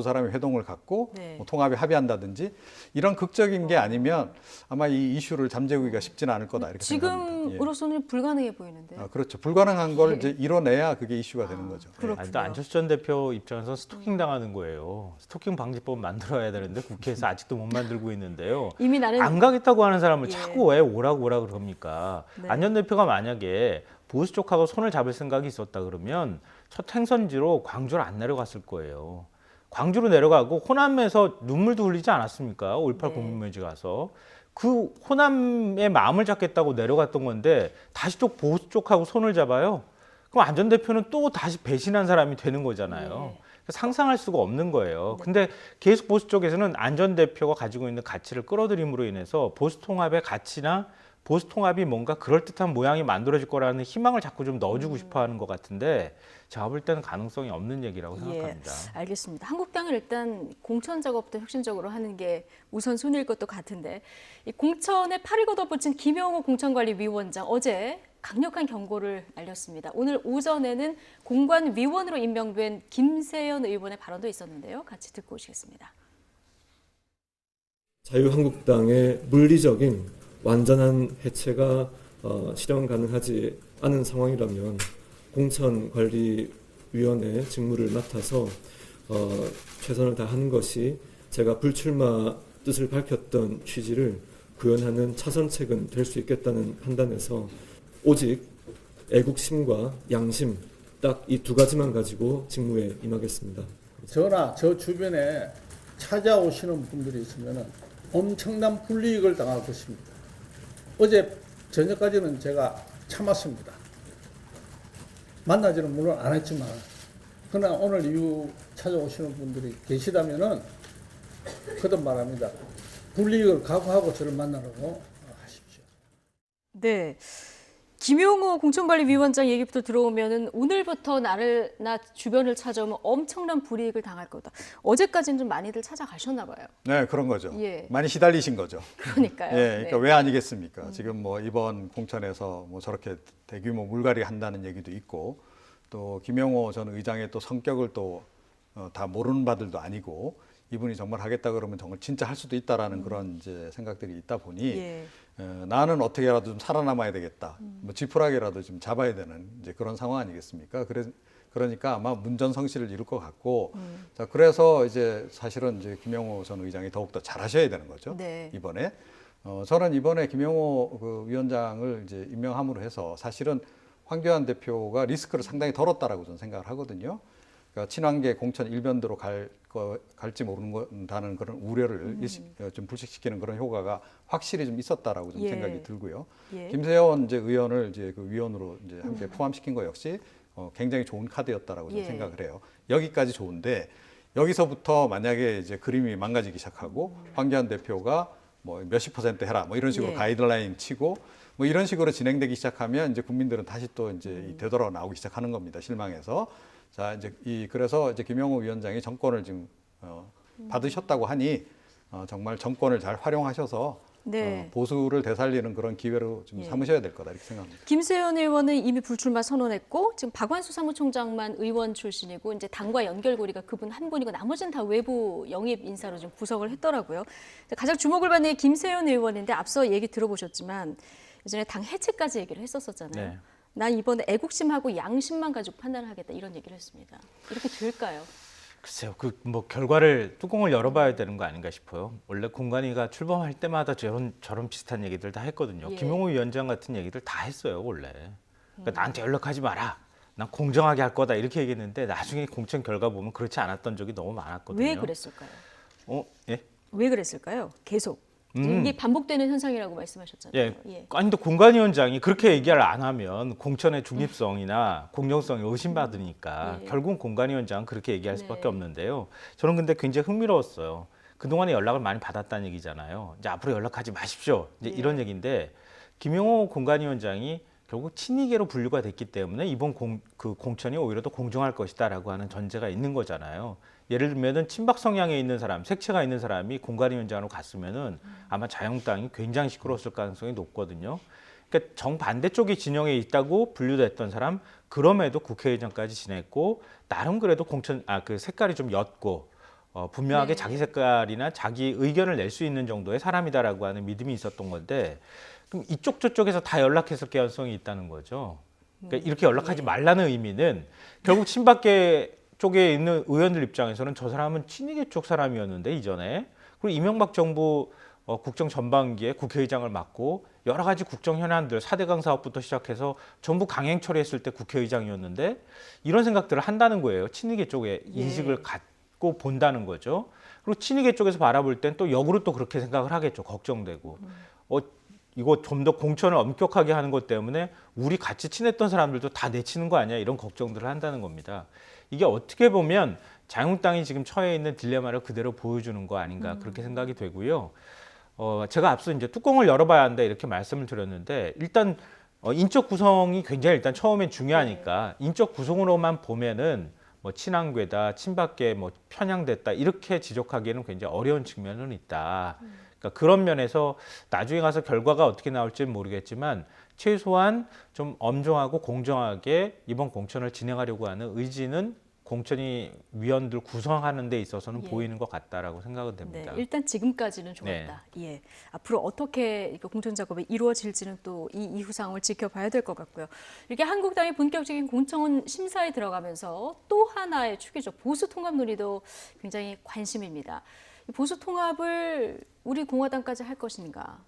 사람이 회동을 갖고 뭐 통합에 합의한다든지 이런 극적인 게 아니면 아마 이 이슈를 잠재우기가 쉽지는 않을 거다 이렇게 생각합니다. 지금으로서는 불가능해 보이는데요. 그렇죠. 불가능한 걸 이제 이뤄내야 그게 이슈가 되는 거죠. 안철수 전 대표 입장에서 스토킹 당하는 거예요. 스토킹 방지법 만들어야 되는데 국회에서 아직도 못 만들고 있는데요. 이미 나는 안 가겠다고 하는 사람을 자꾸 왜 오라고 그럽니까? 안 전 대표가 만약에 보수 쪽하고 손을 잡을 생각이 있었다 그러면 첫 행선지로 광주를 안 내려갔을 거예요. 광주로 내려가고 호남에서 눈물도 흘리지 않았습니까? 5.18 공동묘지 가서. 그 호남의 마음을 잡겠다고 내려갔던 건데 다시 또 보수 쪽하고 손을 잡아요. 그럼 안 전 대표는 또 다시 배신한 사람이 되는 거잖아요. 상상할 수가 없는 거예요. 근데 계속 보수 쪽에서는 안 전 대표가 가지고 있는 가치를 끌어들임으로 인해서 보수 통합의 가치나 보수 통합이 뭔가 그럴듯한 모양이 만들어질 거라는 희망을 자꾸 좀 넣어주고 싶어 하는 것 같은데 제가 볼 때는 가능성이 없는 얘기라고 생각합니다. 알겠습니다. 한국당은 일단 공천 작업도 혁신적으로 하는 게 우선순위일 것도 같은데 이 공천에 팔을 걷어붙인 김영호 공천관리위원장 어제 강력한 경고를 날렸습니다. 오늘 오전에는 공관위원으로 임명된 김세연 의원의 발언도 있었는데요. 같이 듣고 오시겠습니다. 자유한국당의 물리적인 완전한 해체가 실현 가능하지 않은 상황이라면 공천관리위원회 직무를 맡아서 최선을 다하는 것이 제가 불출마 뜻을 밝혔던 취지를 구현하는 차선책은 될 수 있겠다는 판단에서 오직 애국심과 양심 딱 이 두 가지만 가지고 직무에 임하겠습니다. 저나 저 주변에 찾아오시는 분들이 있으면 엄청난 불이익을 당할 것입니다. 어제 저녁까지는 제가 참았습니다. 만나지는 물론 안 했지만 그러나 오늘 이후 찾아오시는 분들이 계시다면은 거듭 말합니다. 불이익을 각오하고 저를 만나라고 하십시오. 네. 김용호 공천관리위원장 얘기부터 들어오면은 오늘부터 나 주변을 찾아오면 엄청난 불이익을 당할 거다. 어제까지는 좀 많이들 찾아가셨나 봐요. 네, 그런 거죠. 많이 시달리신 거죠. 그러니까요. 그러니까 왜 아니겠습니까? 지금 뭐 이번 공천에서 뭐 저렇게 대규모 물갈이 한다는 얘기도 있고 또 김영호 전 의장의 또 성격을 또 다 모르는 바들도 아니고 이분이 정말 하겠다 그러면 정말 진짜 할 수도 있다라는 그런 이제 생각들이 있다 보니 예. 나는 어떻게라도 좀 살아남아야 되겠다. 뭐 지푸라기라도 좀 잡아야 되는 이제 그런 상황 아니겠습니까? 그러니까 아마 문전성시를 이룰 것 같고 자 그래서 이제 사실은 이제 김영호 전 의장이 더욱더 잘하셔야 되는 거죠. 네. 이번에 저는 이번에 김영호 그 위원장을 이제 임명함으로 해서 사실은 황교안 대표가 리스크를 상당히 덜었다라고 저는 생각을 하거든요. 그러니까 친환계 공천 일변도로 갈지 모른다는 그런 우려를 좀 불식시키는 그런 효과가 확실히 좀 있었다라고 좀 생각이 들고요. 예. 김세원 이제 의원을 이제 그 위원으로 이제 함께 포함시킨 거 역시 굉장히 좋은 카드였다라고 저는 생각을 해요. 여기까지 좋은데 여기서부터 만약에 이제 그림이 망가지기 시작하고 황교안 대표가 뭐 몇십 % 해라 뭐 이런 식으로 가이드라인 치고 뭐 이런 식으로 진행되기 시작하면 이제 국민들은 다시 또 이제 되돌아 나오기 시작하는 겁니다. 실망해서. 자 이제 그래서 이제 김영호 위원장이 정권을 지금 받으셨다고 하니 정말 정권을 잘 활용하셔서 네. 보수를 되살리는 그런 기회로 좀 삼으셔야 될 거다 이렇게 생각합니다. 김세현 의원은 이미 불출마 선언했고 지금 박완수 사무총장만 의원 출신이고 이제 당과 연결고리가 그분 한 분이고 나머지는 다 외부 영입 인사로 좀 구성을 했더라고요. 가장 주목을 받는 게 김세현 의원인데 앞서 얘기 들어보셨지만 예전에 당 해체까지 얘기를 했었잖아요. 네. 난 이번에 애국심하고 양심만 가지고 판단을 하겠다 이런 얘기를 했습니다. 이렇게 될까요? 글쎄요, 그 뭐 결과를 뚜껑을 열어봐야 되는 거 아닌가 싶어요. 원래 공관위가 출범할 때마다 저런 비슷한 얘기들 다 했거든요. 예. 김용호 위원장 같은 얘기들 다 했어요, 원래. 그러니까 나한테 연락하지 마라. 난 공정하게 할 거다 이렇게 얘기했는데 나중에 공천 결과 보면 그렇지 않았던 적이 너무 많았거든요. 왜 그랬을까요? 예? 왜 그랬을까요? 계속. 이게 반복되는 현상이라고 말씀하셨잖아요. 예. 아니 근데 공관위원장이 그렇게 얘기를 안 하면 공천의 중립성이나 공정성이 의심받으니까 결국 공관위원장은 그렇게 얘기할 수밖에 없는데요. 저는 근데 굉장히 흥미로웠어요. 그동안에 연락을 많이 받았다는 얘기잖아요. 이제 앞으로 연락하지 마십시오. 이제 이런 얘기인데 김용호 공관위원장이 결국 친이계로 분류가 됐기 때문에 이번 공천이 오히려 더 공정할 것이다라고 하는 전제가 있는 거잖아요. 예를 들면은 친박 성향에 있는 사람, 색채가 있는 사람이 공관위원장으로 갔으면은 아마 자유한국당이 굉장히 시끄러웠을 가능성이 높거든요. 그러니까 정반대 쪽의 진영에 있다고 분류됐던 사람, 그럼에도 국회의장까지 지냈고 나름 그래도 그 색깔이 좀 옅고 분명하게 자기 색깔이나 자기 의견을 낼 수 있는 정도의 사람이다라고 하는 믿음이 있었던 건데 그럼 이쪽 저쪽에서 다 연락했을 가능성이 있다는 거죠. 그러니까 이렇게 연락하지 말라는 의미는 결국 친박계 쪽에 있는 의원들 입장에서는 저 사람은 친이계 쪽 사람이었는데 이전에 그리고 이명박 정부 국정 전반기에 국회의장을 맡고 여러 가지 국정 현안들 4대강 사업부터 시작해서 전부 강행 처리했을 때 국회의장이었는데 이런 생각들을 한다는 거예요. 친이계 쪽에 인식을 갖고 본다는 거죠. 그리고 친이계 쪽에서 바라볼 땐 또 역으로 또 그렇게 생각을 하겠죠. 걱정되고. 이거 좀 더 공천을 엄격하게 하는 것 때문에 우리 같이 친했던 사람들도 다 내치는 거 아니야 이런 걱정들을 한다는 겁니다. 이게 어떻게 보면 자유한국당이 지금 처해 있는 딜레마를 그대로 보여주는 거 아닌가 그렇게 생각이 되고요. 제가 앞서 이제 뚜껑을 열어봐야 한다 이렇게 말씀을 드렸는데 일단 인적 구성이 굉장히 일단 처음엔 중요하니까 인적 구성으로만 보면은 뭐 친한궤다, 친박계 뭐 편향됐다 이렇게 지적하기에는 굉장히 어려운 측면은 있다. 그러니까 그런 면에서 나중에 가서 결과가 어떻게 나올지는 모르겠지만 최소한 좀 엄정하고 공정하게 이번 공천을 진행하려고 하는 의지는 공천위 위원들 구성하는 데 있어서는 보이는 것 같다라고 생각은 됩니다. 네, 일단 지금까지는 좋았다. 예. 앞으로 어떻게 공천 작업이 이루어질지는 또 이 이후 상황을 지켜봐야 될 것 같고요. 이렇게 한국당이 본격적인 공천 심사에 들어가면서 또 하나의 축이죠. 보수 통합 논의도 굉장히 관심입니다. 보수 통합을 우리 공화당까지 할 것인가?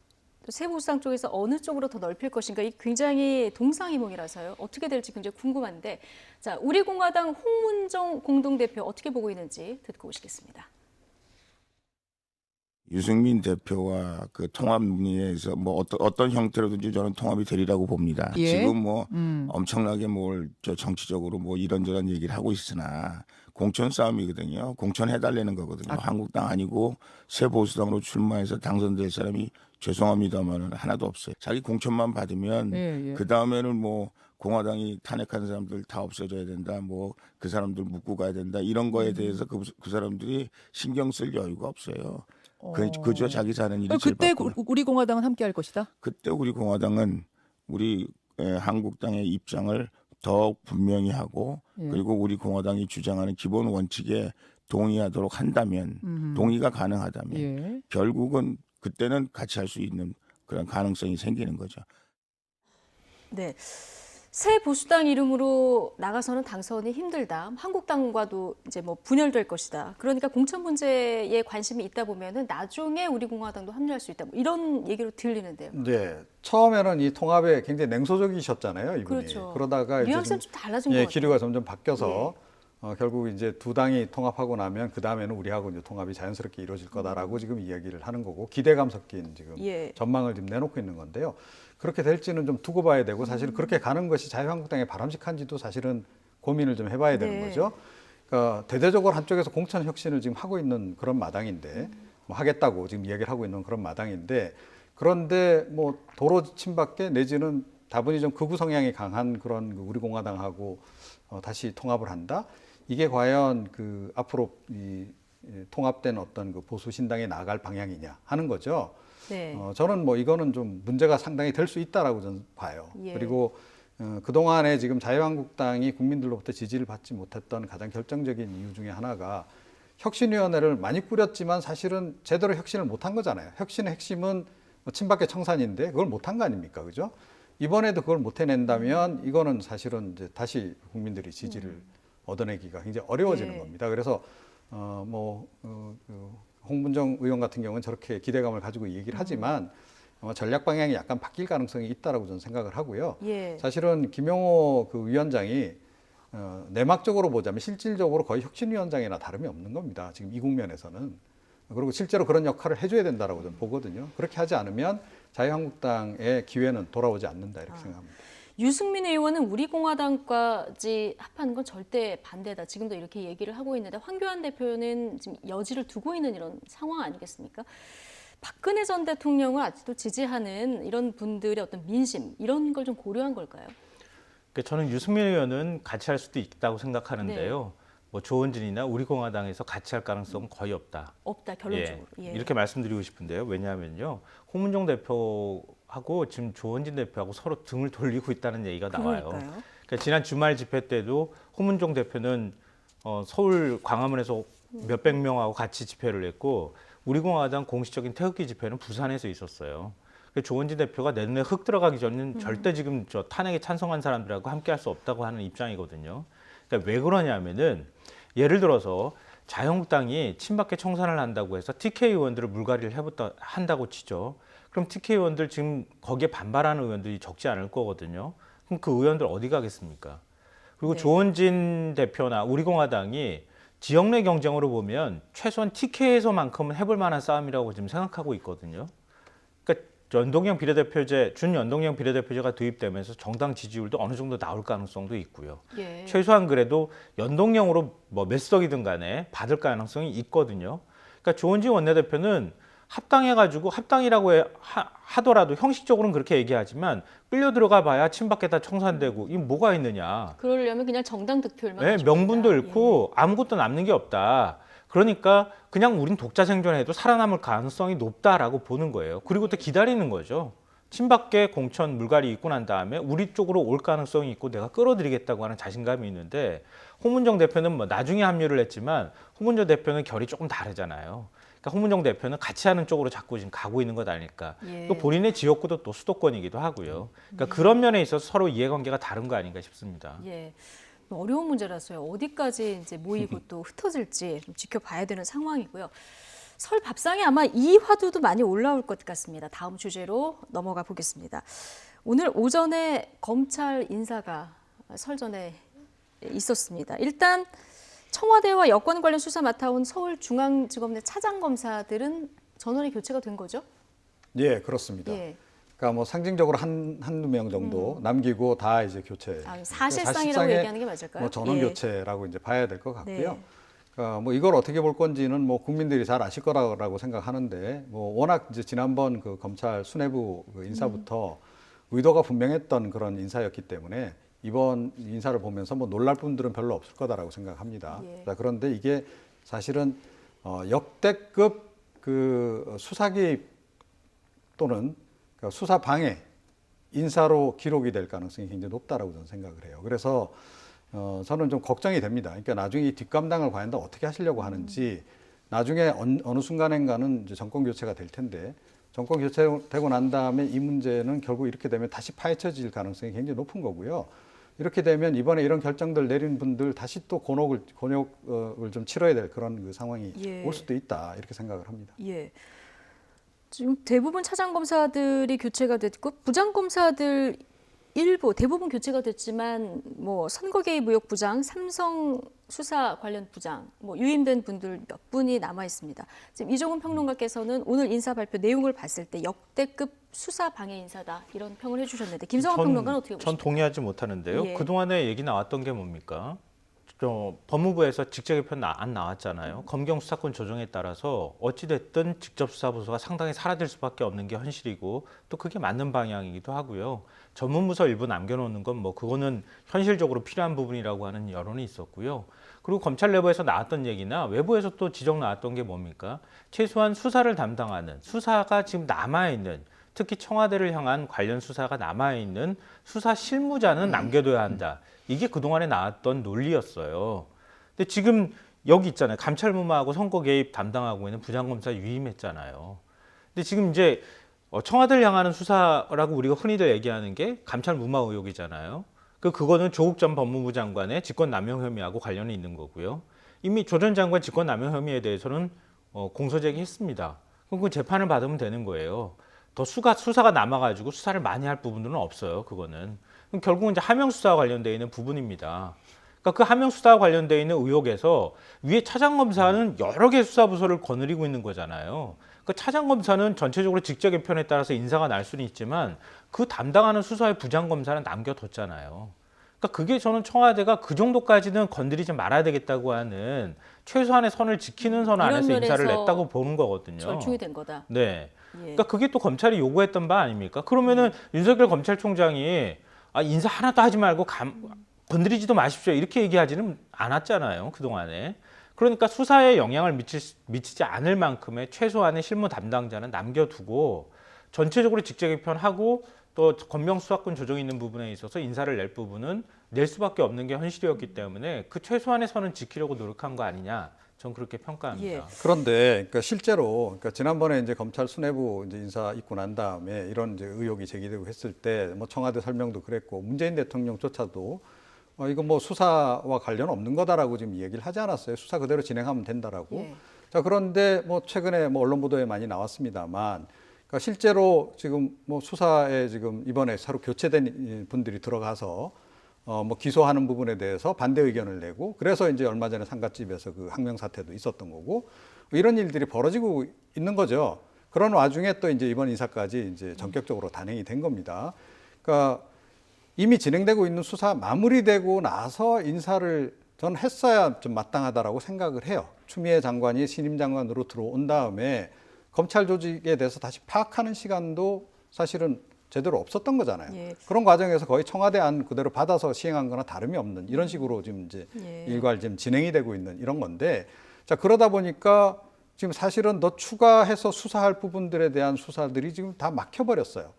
또 새보수당 쪽에서 어느 쪽으로 더 넓힐 것인가? 이 굉장히 동상이몽이라서요. 어떻게 될지 굉장히 궁금한데, 자, 우리 공화당 홍문정 공동대표 어떻게 보고 있는지 듣고 오시겠습니다. 유승민 대표와 그 통합 논의에서 뭐 어떤 형태로든지 저는 통합이 되리라고 봅니다. 지금 뭐 엄청나게 정치적으로 뭐 이런저런 얘기를 하고 있으나 공천 싸움이거든요. 공천 해달라는 거거든요. 한국당 아니고 새보수당으로 출마해서 당선될 사람이 죄송합니다만은 하나도 없어요. 자기 공천만 받으면 그 다음에는 뭐 공화당이 탄핵한 사람들 다 없어져야 된다. 뭐 그 사람들 묻고 가야 된다. 이런 거에 대해서 그 사람들이 신경 쓸 여유가 없어요. 그저 자기 사는 일이 제일 그때 바쁘고. 우리 공화당은 함께 할 것이다. 그때 우리 공화당은 우리 한국당의 입장을 더 분명히 하고 그리고 우리 공화당이 주장하는 기본 원칙에 동의하도록 한다면, 동의가 가능하다면 예. 결국은 그때는 같이 할 수 있는 그런 가능성이 생기는 거죠. 네. 새 보수당 이름으로 나가서는 당선이 힘들다. 한국당과도 이제 뭐 분열될 것이다. 그러니까 공천 문제에 관심이 있다 보면은 나중에 우리 공화당도 합류할 수 있다. 뭐 이런 얘기로 들리는데요. 네, 처음에는 이 통합에 굉장히 냉소적이셨잖아요, 이분이. 그렇죠. 그러다가 이제 뉘앙스는 좀 달라진 것 같아요. 기류가 점점 바뀌어서 결국 이제 두 당이 통합하고 나면 그 다음에는 우리하고 이제 통합이 자연스럽게 이루어질 거다라고 지금 이야기를 하는 거고 기대감 섞인 지금 전망을 지금 내놓고 있는 건데요. 그렇게 될지는 좀 두고 봐야 되고 사실은 그렇게 가는 것이 자유한국당에 바람직한지도 사실은 고민을 좀 해봐야 되는 거죠. 그러니까 대대적으로 한쪽에서 공천 혁신을 지금 하고 있는 그런 마당인데 뭐 하겠다고 지금 이야기를 하고 있는 그런 마당인데 그런데 뭐 도로 친박계 내지는 다분히 좀 극우 성향이 강한 그런 우리 공화당하고 다시 통합을 한다. 이게 과연 그 앞으로 이 통합된 어떤 그 보수 신당에 나갈 방향이냐 하는 거죠. 네. 저는 뭐 이거는 좀 문제가 상당히 될 수 있다라고 저는 봐요. 예. 그리고 그동안에 지금 자유한국당이 국민들로부터 지지를 받지 못했던 가장 결정적인 이유 중에 하나가 혁신위원회를 많이 꾸렸지만 사실은 제대로 혁신을 못한 거잖아요. 혁신의 핵심은 친박계 청산인데 그걸 못한 거 아닙니까, 그죠? 이번에도 그걸 못 해낸다면 이거는 사실은 이제 다시 국민들이 지지를 얻어내기가 굉장히 어려워지는 겁니다. 그래서 홍문정 의원 같은 경우는 저렇게 기대감을 가지고 얘기를 하지만 아마 전략 방향이 약간 바뀔 가능성이 있다라고 저는 생각을 하고요. 사실은 김용호 그 위원장이 내막적으로 보자면 실질적으로 거의 혁신위원장이나 다름이 없는 겁니다. 지금 이 국면에서는. 그리고 실제로 그런 역할을 해줘야 된다라고 저는 보거든요. 그렇게 하지 않으면 자유한국당의 기회는 돌아오지 않는다 이렇게 생각합니다. 유승민 의원은 우리 공화당까지 합하는 건 절대 반대다. 지금도 이렇게 얘기를 하고 있는데 황교안 대표는 지금 여지를 두고 있는 이런 상황 아니겠습니까? 박근혜 전 대통령을 아직도 지지하는 이런 분들의 어떤 민심 이런 걸 좀 고려한 걸까요? 저는 유승민 의원은 같이 할 수도 있다고 생각하는데요. 뭐 조원진이나 우리 공화당에서 같이 할 가능성은 거의 없다. 없다, 결론적으로. 이렇게 말씀드리고 싶은데요. 왜냐하면요. 홍문정 대표하고 지금 조원진 대표하고 서로 등을 돌리고 있다는 얘기가 나와요. 그러니까 지난 주말 집회 때도 홍문정 대표는 서울 광화문에서 몇백 명하고 같이 집회를 했고 우리 공화당 공식적인 태극기 집회는 부산에서 있었어요. 조원진 대표가 내 눈에 흙 들어가기 전에는 절대 지금 저 탄핵에 찬성한 사람들하고 함께 할 수 없다고 하는 입장이거든요. 그러니까 왜 그러냐면은 예를 들어서 자유한국당이 친박계 청산을 한다고 해서 TK 의원들을 물갈이를 한다고 치죠. 그럼 TK 의원들 지금 거기에 반발하는 의원들이 적지 않을 거거든요. 그럼 그 의원들 어디 가겠습니까? 그리고 조원진 대표나 우리 공화당이 지역 내 경쟁으로 보면 최소한 TK에서만큼은 해볼 만한 싸움이라고 지금 생각하고 있거든요. 그러니까 연동형 비례대표제, 준연동형 비례대표제가 도입되면서 정당 지지율도 어느 정도 나올 가능성도 있고요. 최소한 그래도 연동형으로 뭐 몇 석이든 간에 받을 가능성이 있거든요. 그러니까 조원진 원내대표는 합당해가지고 합당이라고 하더라도 형식적으로는 그렇게 얘기하지만 끌려 들어가 봐야 친박계 다 청산되고 이 뭐가 있느냐. 그러려면 그냥 정당 득표율만. 네, 명분도 잃고 아무것도 남는 게 없다. 그러니까 그냥 우린 독자 생존해도 살아남을 가능성이 높다라고 보는 거예요. 그리고 또 기다리는 거죠. 친박계 공천 물갈이 있고 난 다음에 우리 쪽으로 올 가능성이 있고 내가 끌어들이겠다고 하는 자신감이 있는데 홍문정 대표는 뭐 나중에 합류를 했지만 홍문정 대표는 결이 조금 다르잖아요. 그러니까 홍문정 대표는 같이 하는 쪽으로 자꾸 지금 가고 있는 것 아닐까. 또 본인의 지역구도 또 수도권이기도 하고요. 그러니까 그런 면에 있어서 서로 이해관계가 다른 거 아닌가 싶습니다. 어려운 문제라서요. 어디까지 이제 모이고 또 흩어질지 좀 지켜봐야 되는 상황이고요. 설 밥상에 아마 이 화두도 많이 올라올 것 같습니다. 다음 주제로 넘어가 보겠습니다. 오늘 오전에 검찰 인사가 설 전에 있었습니다. 일단 청와대와 여권 관련 수사 맡아온 서울중앙지검 내 차장검사들은 전원이 교체가 된 거죠? 예, 그렇습니다. 그러니까 뭐 상징적으로 한두 명 정도 남기고 다 이제 교체. 사실상이라고 얘기하는 게 맞을까요? 뭐 전원 교체라고 이제 봐야 될 것 같고요. 그러니까 뭐 이걸 어떻게 볼 건지는 뭐 국민들이 잘 아실 거라고 생각하는데 뭐 워낙 이제 지난번 그 검찰 수뇌부 그 인사부터 의도가 분명했던 그런 인사였기 때문에 이번 인사를 보면서 뭐 놀랄 분들은 별로 없을 거다라고 생각합니다. 자, 그런데 이게 사실은 역대급 그 수사 개입 또는 수사 방해 인사로 기록이 될 가능성이 굉장히 높다라고 저는 생각을 해요. 그래서 저는 좀 걱정이 됩니다. 그러니까 나중에 이 뒷감당을 과연 다 어떻게 하시려고 하는지 나중에 어느 순간인가는 이제 정권 교체가 될 텐데 정권 교체되고 난 다음에 이 문제는 결국 이렇게 되면 다시 파헤쳐질 가능성이 굉장히 높은 거고요. 이렇게 되면 이번에 이런 결정들 내린 분들 다시 또 곤욕을 좀 치러야 될 그런 그 상황이 올 수도 있다 이렇게 생각을 합니다. 예. 지금 대부분 차장검사들이 교체가 됐고 부장검사들 일부 대부분 교체가 됐지만 뭐 선거 개입 의혹 부장, 삼성 수사 관련 부장, 뭐 유임된 분들 몇 분이 남아 있습니다. 지금 이종훈 평론가께서는 오늘 인사 발표 내용을 봤을 때 역대급 수사 방해 인사다 이런 평을 해주셨는데 김성환 평론가는 어떻게 보십니까? 전 동의하지 못하는데요. 예. 그동안에 얘기 나왔던 게 뭡니까? 법무부에서 직접 개편 안 나왔잖아요. 검경 수사권 조정에 따라서 어찌됐든 직접 수사부서가 상당히 사라질 수밖에 없는 게 현실이고 또 그게 맞는 방향이기도 하고요. 전문부서 일부 남겨놓는 건 뭐 그거는 현실적으로 필요한 부분이라고 하는 여론이 있었고요. 그리고 검찰 내부에서 나왔던 얘기나 외부에서 또 지적 나왔던 게 뭡니까? 최소한 수사를 담당하는 수사가 지금 남아있는 특히 청와대를 향한 관련 수사가 남아있는 수사 실무자는 남겨둬야 한다. 이게 그동안에 나왔던 논리였어요. 근데 지금 여기 있잖아요. 감찰무마하고 선거 개입 담당하고 있는 부장검사 유임했잖아요. 근데 지금 이제 청와대를 향하는 수사라고 우리가 흔히들 얘기하는 게 감찰무마 의혹이잖아요. 그거는 조국 전 법무부 장관의 직권남용 혐의하고 관련이 있는 거고요. 이미 조 전 장관 직권남용 혐의에 대해서는 공소 제기했습니다. 그럼 그 재판을 받으면 되는 거예요. 더 수사가 남아가지고 수사를 많이 할 부분들은 없어요. 그거는. 그럼 결국은 이제 하명 수사와 관련되어 있는 부분입니다. 그러니까 그 하명 수사와 관련되어 있는 의혹에서 위에 차장검사는 여러 개의 수사부서를 거느리고 있는 거잖아요. 그 차장검사는 전체적으로 직접 개편에 따라서 인사가 날 수는 있지만 그 담당하는 수사의 부장검사는 남겨뒀잖아요. 그러니까 그게 저는 청와대가 그 정도까지는 건드리지 말아야 되겠다고 하는 최소한의 선을 지키는 선 안에서 인사를 냈다고 보는 거거든요. 절충이 된 거다. 네. 그러니까 그게 또 검찰이 요구했던 바 아닙니까? 그러면은 윤석열 검찰총장이 인사 하나도 하지 말고 건드리지도 마십시오 이렇게 얘기하지는 않았잖아요. 그동안에. 그러니까 수사에 영향을 미치지 않을 만큼의 최소한의 실무 담당자는 남겨두고 전체적으로 직접 개편하고 또 검경 수사권 조정이 있는 부분에 있어서 인사를 낼 부분은 낼 수밖에 없는 게 현실이었기 때문에 그 최소한의 선은 지키려고 노력한 거 아니냐. 전 그렇게 평가합니다. 예. 그런데 그러니까 실제로 그러니까 지난번에 이제 검찰 수뇌부 이제 인사 있고 난 다음에 이런 이제 의혹이 제기되고 했을 때 뭐 청와대 설명도 그랬고 문재인 대통령조차도 이거 뭐 수사와 관련 없는 거다라고 지금 얘기를 하지 않았어요. 수사 그대로 진행하면 된다라고. 예. 자 그런데 뭐 최근에 뭐 언론 보도에 많이 나왔습니다만, 그러니까 실제로 지금 뭐 수사에 지금 이번에 새로 교체된 분들이 들어가서 뭐 기소하는 부분에 대해서 반대 의견을 내고, 그래서 이제 얼마 전에 상갓집에서 그 항명 사태도 있었던 거고, 이런 일들이 벌어지고 있는 거죠. 그런 와중에 또 이제 이번 인사까지 이제 전격적으로 단행이 된 겁니다. 그러니까 이미 진행되고 있는 수사 마무리되고 나서 인사를 전 했어야 좀 마땅하다라고 생각을 해요. 추미애 장관이 신임 장관으로 들어온 다음에 검찰 조직에 대해서 다시 파악하는 시간도 사실은 제대로 없었던 거잖아요. 예. 그런 과정에서 거의 청와대 안 그대로 받아서 시행한 거나 다름이 없는 이런 식으로 지금 이제 일괄 지금 진행이 되고 있는 이런 건데, 자 그러다 보니까 지금 사실은 더 추가해서 수사할 부분들에 대한 수사들이 지금 다 막혀버렸어요.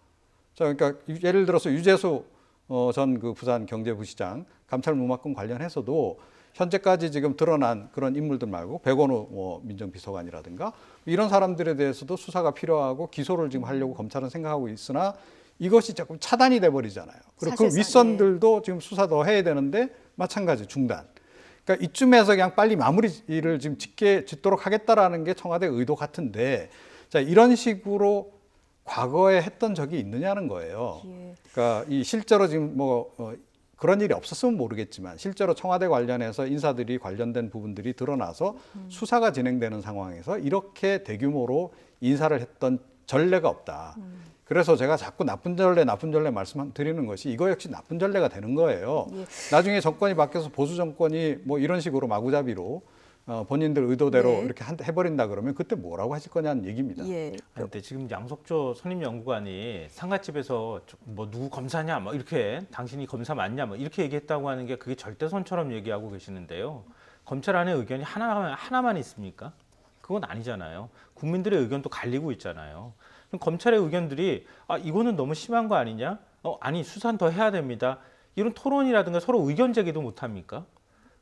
자 그러니까 예를 들어서 유재수 전 그 부산 경제부시장 감찰 무마건 관련해서도 현재까지 지금 드러난 그런 인물들 말고 백원우 뭐 민정비서관이라든가 이런 사람들에 대해서도 수사가 필요하고 기소를 지금 하려고 검찰은 생각하고 있으나 이것이 조금 차단이 돼 버리잖아요. 그리고 그 윗선들도 지금 수사 더 해야 되는데 마찬가지 중단. 그러니까 이쯤에서 그냥 빨리 마무리를 지금 짓도록 하겠다라는 게 청와대 의도 같은데, 자 이런 식으로 과거에 했던 적이 있느냐는 거예요. 그러니까 이 실제로 지금 뭐 그런 일이 없었으면 모르겠지만 실제로 청와대 관련해서 인사들이 관련된 부분들이 드러나서 수사가 진행되는 상황에서 이렇게 대규모로 인사를 했던 전례가 없다. 그래서 제가 자꾸 나쁜 전례 말씀드리는 것이 이거 역시 나쁜 전례가 되는 거예요. 나중에 정권이 바뀌어서 보수 정권이 뭐 이런 식으로 마구잡이로 본인들 의도대로 이렇게 해버린다 그러면 그때 뭐라고 하실 거냐는 얘기입니다. 그런데 지금 양석조 선임연구관이 상갓집에서 뭐 누구 검사냐 뭐 이렇게 당신이 검사 맞냐 뭐 이렇게 얘기했다고 하는 게 그게 절대선처럼 얘기하고 계시는데요. 검찰 안에 의견이 하나만 있습니까? 그건 아니잖아요. 국민들의 의견도 갈리고 있잖아요. 그럼 검찰의 의견들이 이거는 너무 심한 거 아니냐? 아니 수사는 더 해야 됩니다. 이런 토론이라든가 서로 의견 제기도 못 합니까?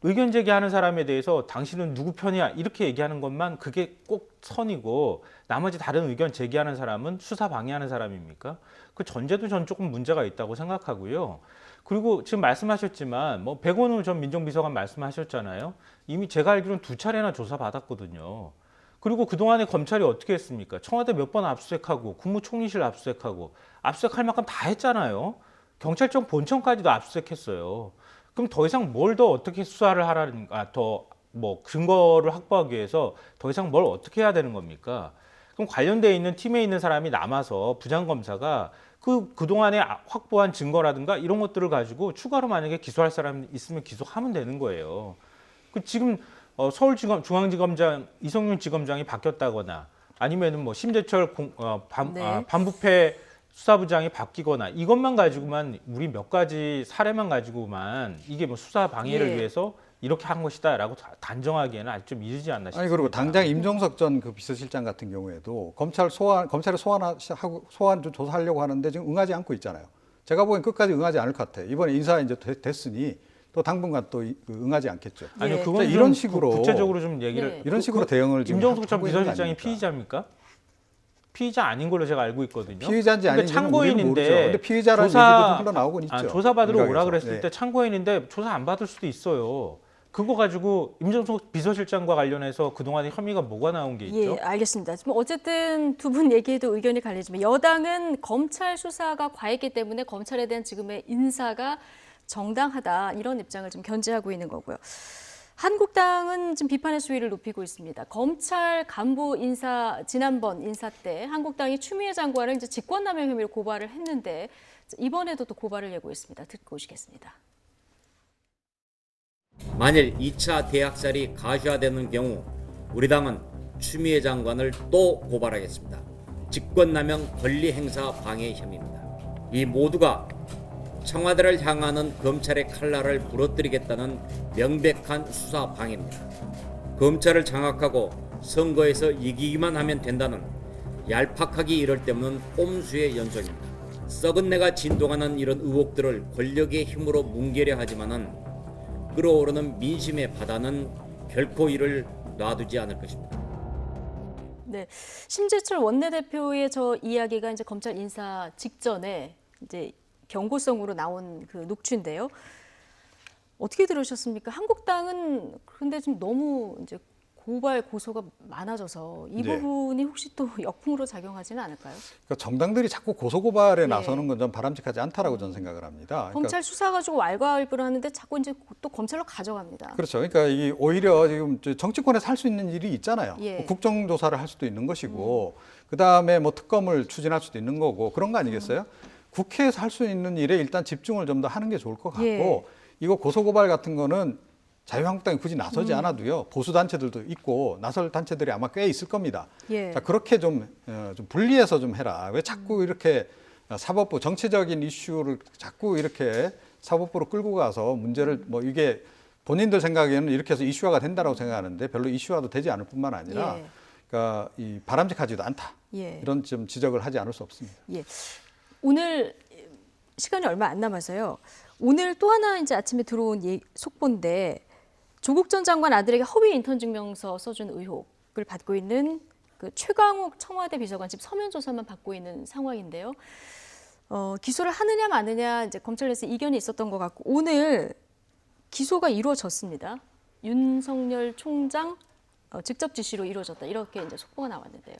의견 제기하는 사람에 대해서 당신은 누구 편이야 이렇게 얘기하는 것만 그게 꼭 선이고 나머지 다른 의견 제기하는 사람은 수사 방해하는 사람입니까? 그 전제도 전 조금 문제가 있다고 생각하고요. 그리고 지금 말씀하셨지만 뭐 백원우 전 민정비서관 말씀하셨잖아요. 이미 제가 알기로는 2차례나 조사받았거든요. 그리고 그동안에 검찰이 어떻게 했습니까? 청와대 몇 번 압수수색하고 국무총리실 압수수색하고 압수수색할 만큼 다 했잖아요. 경찰청 본청까지도 압수수색했어요. 그럼 더 이상 뭘 더 어떻게 수사를 하라는가, 더 뭐 근거를 확보하기 위해서 더 이상 뭘 어떻게 해야 되는 겁니까? 그럼 관련돼 있는 팀에 있는 사람이 남아서 부장검사가 그동안에 확보한 증거라든가 이런 것들을 가지고 추가로 만약에 기소할 사람 있으면 기소하면 되는 거예요. 지금 서울중앙지검장 이성윤 지검장이 바뀌었다거나 아니면은 뭐 심재철 반부패 수사부장이 바뀌거나 이것만 가지고만 우리 몇 가지 사례만 가지고만 이게 뭐 수사 방해를 위해서 이렇게 한 것이다라고 단정하기에는 아직 좀 이르지 않나 싶습니다. 아니 그리고 당장 임종석 전 그 비서실장 같은 경우에도 검찰에 소환 좀 조사하려고 하는데 지금 응하지 않고 있잖아요. 제가 보기엔 끝까지 응하지 않을 것 같아요. 이번에 인사 이제 됐으니 또 당분간 또 응하지 않겠죠. 아니요, 그건 이런 식으로 구체적으로 좀 얘기를 이런 식으로 대응을 지금 임종석 전 비서실장이 피의자입니까? 피의자 아닌 걸로 제가 알고 있거든요. 피의자인지 아닌지 참고인인데 근데 피의자라는 얘기도 좀 흘러나오곤 있죠. 조사 받으러 오라 그랬을 네. 때 참고인인데 조사 안 받을 수도 있어요. 그거 가지고 임종석 비서실장과 관련해서 그동안의 혐의가 뭐가 나온 게 있죠? 예, 알겠습니다. 지금 어쨌든 두 분 얘기에도 의견이 갈리지만 여당은 검찰 수사가 과했기 때문에 검찰에 대한 지금의 인사가 정당하다 이런 입장을 좀 견지하고 있는 거고요. 한국당은 지금 비판의 수위를 높이고 있습니다. 검찰 간부 인사 지난번 인사 때 한국당이 추미애 장관을 이제 직권남용 혐의로 고발을 했는데 이번에도 또 고발을 예고했습니다. 듣고 오시겠습니다. 만일 2차 대학살이 가시화되는 경우 우리 당은 추미애 장관을 또 고발하겠습니다. 직권남용 권리행사 방해 혐의입니다. 이 모두가 청와대를 향하는 검찰의 칼날을 부러뜨리겠다는 명백한 수사 방해입니다. 검찰을 장악하고 선거에서 이기기만 하면 된다는 얄팍하기 이럴 데 없는 꼼수의 연속입니다. 썩은 내가 진동하는 이런 의혹들을 권력의 힘으로 뭉개려 하지만은 끓어오르는 민심의 바다는 결코 이를 놔두지 않을 것입니다. 네, 심재철 원내대표의 저 이야기가 이제 검찰 인사 직전에 이제 경고성으로 나온 그 녹취인데요. 어떻게 들으셨습니까? 한국당은 그런데 좀 너무 이제 고발 고소가 많아져서 이 부분이 혹시 또 역풍으로 작용하지는 않을까요? 그러니까 정당들이 자꾸 고소 고발에 나서는 건 좀 바람직하지 않다라고 저는 생각을 합니다. 검찰 수사 가지고 왈가왈부를 하는데 자꾸 이제 또 검찰로 가져갑니다. 그렇죠. 그러니까 이 오히려 지금 정치권에서 할 수 있는 일이 있잖아요. 예. 국정조사를 할 수도 있는 것이고, 그 다음에 뭐 특검을 추진할 수도 있는 거고 그런 거 아니겠어요? 국회에서 할 수 있는 일에 일단 집중을 좀 더 하는 게 좋을 것 같고, 이거 고소 고발 같은 거는 자유한국당이 굳이 나서지 않아도요. 보수 단체들도 있고 나설 단체들이 아마 꽤 있을 겁니다. 자, 그렇게 좀 분리해서 좀 해라. 왜 자꾸 이렇게 사법부 정치적인 이슈를 자꾸 이렇게 사법부로 끌고 가서 문제를 뭐 이게 본인들 생각에는 이렇게 해서 이슈화가 된다라고 생각하는데 별로 이슈화도 되지 않을 뿐만 아니라 그러니까 이 바람직하지도 않다. 이런 좀 지적을 하지 않을 수 없습니다. 오늘 시간이 얼마 안 남아서요. 오늘 또 하나 이제 아침에 들어온 속보인데 조국 전 장관 아들에게 허위 인턴 증명서 써준 의혹을 받고 있는 그 최강욱 청와대 비서관 집 서면 조사만 받고 있는 상황인데요. 기소를 하느냐 마느냐 이제 검찰 내에서 이견이 있었던 것 같고 오늘 기소가 이루어졌습니다. 윤석열 총장 직접 지시로 이루어졌다 이렇게 이제 속보가 나왔는데요.